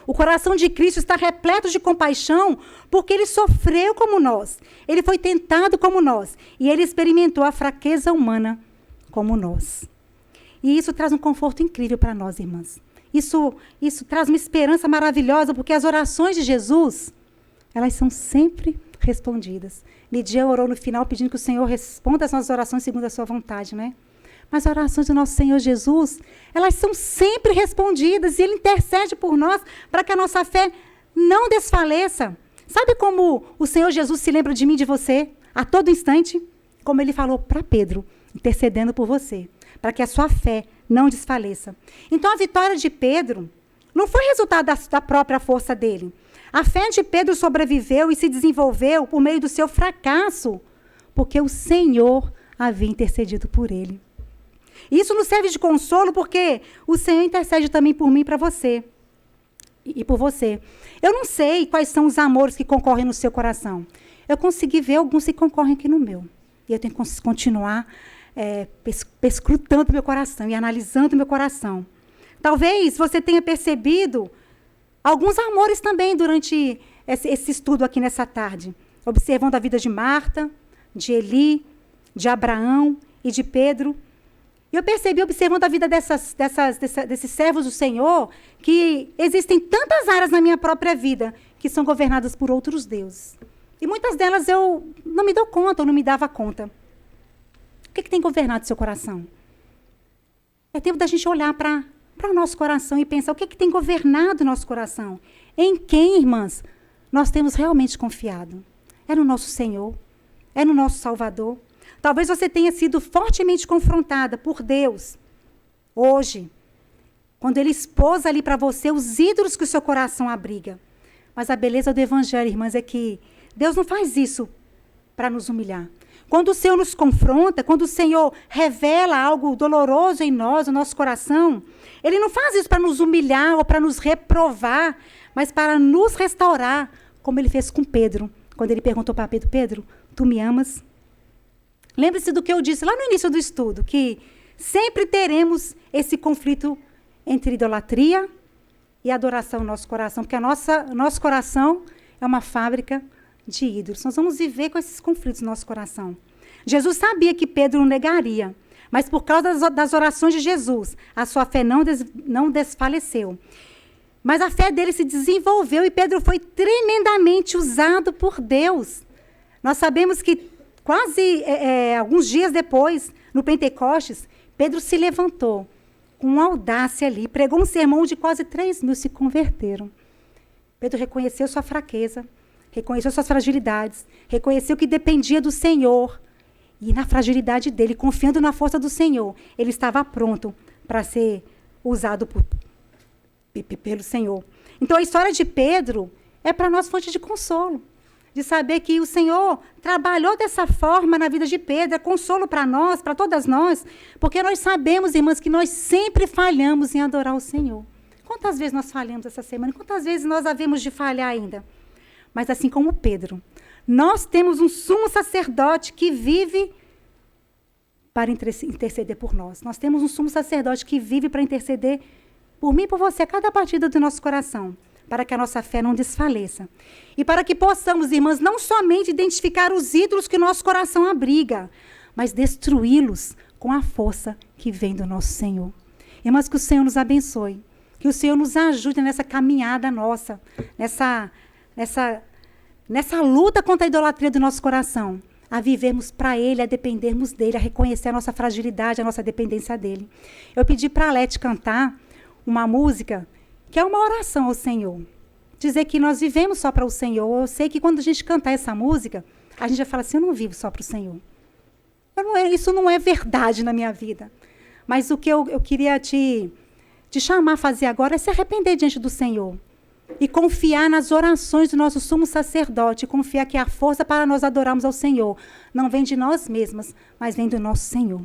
O coração de Cristo está repleto de compaixão porque ele sofreu como nós. Ele foi tentado como nós. E ele experimentou a fraqueza humana como nós. E isso traz um conforto incrível para nós, irmãs. Isso traz uma esperança maravilhosa, porque as orações de Jesus, elas são sempre respondidas. Lidia orou no final pedindo que o Senhor responda as nossas orações segundo a sua vontade, né? Mas as orações do nosso Senhor Jesus, elas são sempre respondidas, e Ele intercede por nós para que a nossa fé não desfaleça. Sabe como o Senhor Jesus se lembra de mim e de você a todo instante? Como Ele falou para Pedro, intercedendo por você, para que a sua fé não desfaleça. Então, a vitória de Pedro não foi resultado da própria força dele. A fé de Pedro sobreviveu e se desenvolveu por meio do seu fracasso, porque o Senhor havia intercedido por ele. Isso nos serve de consolo, porque o Senhor intercede também por mim e para você. E por você. Eu não sei quais são os amores que concorrem no seu coração. Eu consegui ver alguns que concorrem aqui no meu. E eu tenho que continuar perscrutando o meu coração e analisando o meu coração. Talvez você tenha percebido alguns amores também durante esse estudo aqui nessa tarde. Observando a vida de Marta, de Eli, de Abraão e de Pedro. E eu percebi, observando a vida desses servos do Senhor, que existem tantas áreas na minha própria vida que são governadas por outros deuses. E muitas delas eu não me dou conta, ou não me dava conta. O que tem governado seu coração? É tempo da gente olhar para o nosso coração e pensar o que tem governado o nosso coração. Em quem, irmãs, nós temos realmente confiado? É no nosso Senhor? É no nosso Salvador? Talvez você tenha sido fortemente confrontada por Deus hoje, quando Ele expôs ali para você os ídolos que o seu coração abriga. Mas a beleza do Evangelho, irmãs, é que Deus não faz isso para nos humilhar. Quando o Senhor nos confronta, quando o Senhor revela algo doloroso em nós, no nosso coração, Ele não faz isso para nos humilhar ou para nos reprovar, mas para nos restaurar, como Ele fez com Pedro, quando Ele perguntou para Pedro: Pedro, tu me amas? Lembre-se do que eu disse lá no início do estudo, que sempre teremos esse conflito entre idolatria e adoração no nosso coração, porque nosso coração é uma fábrica de ídolos. Nós vamos viver com esses conflitos no nosso coração. Jesus sabia que Pedro o negaria, mas por causa das orações de Jesus, a sua fé não desfaleceu. Mas a fé dele se desenvolveu e Pedro foi tremendamente usado por Deus. Nós sabemos que quase alguns dias depois, no Pentecostes, Pedro se levantou com audácia ali, pregou um sermão onde quase 3.000 se converteram. Pedro reconheceu sua fraqueza, reconheceu suas fragilidades, reconheceu que dependia do Senhor. E na fragilidade dele, confiando na força do Senhor, ele estava pronto para ser usado pelo Senhor. Então, a história de Pedro é para nós fonte de consolo. De saber que o Senhor trabalhou dessa forma na vida de Pedro, é consolo para nós, para todas nós, porque nós sabemos, irmãs, que nós sempre falhamos em adorar o Senhor. Quantas vezes nós falhamos essa semana? Quantas vezes nós havemos de falhar ainda? Mas assim como Pedro, nós temos um sumo sacerdote que vive para interceder por nós. Nós temos um sumo sacerdote que vive para interceder por mim e por você a cada partida do nosso coração, para que a nossa fé não desfaleça. E para que possamos, irmãs, não somente identificar os ídolos que o nosso coração abriga, mas destruí-los com a força que vem do nosso Senhor. Irmãs, que o Senhor nos abençoe, que o Senhor nos ajude nessa caminhada nossa, nessa luta contra a idolatria do nosso coração, a vivermos para Ele, a dependermos dEle, a reconhecer a nossa fragilidade, a nossa dependência dEle. Eu pedi para a Alete cantar uma música que é uma oração ao Senhor. Dizer que nós vivemos só para o Senhor. Eu sei que quando a gente cantar essa música, a gente já fala assim: eu não vivo só para o Senhor. Isso não é verdade na minha vida. Mas o que eu queria te chamar a fazer agora é se arrepender diante do Senhor. E confiar nas orações do nosso sumo sacerdote. Confiar que a força para nós adorarmos ao Senhor não vem de nós mesmas, mas vem do nosso Senhor.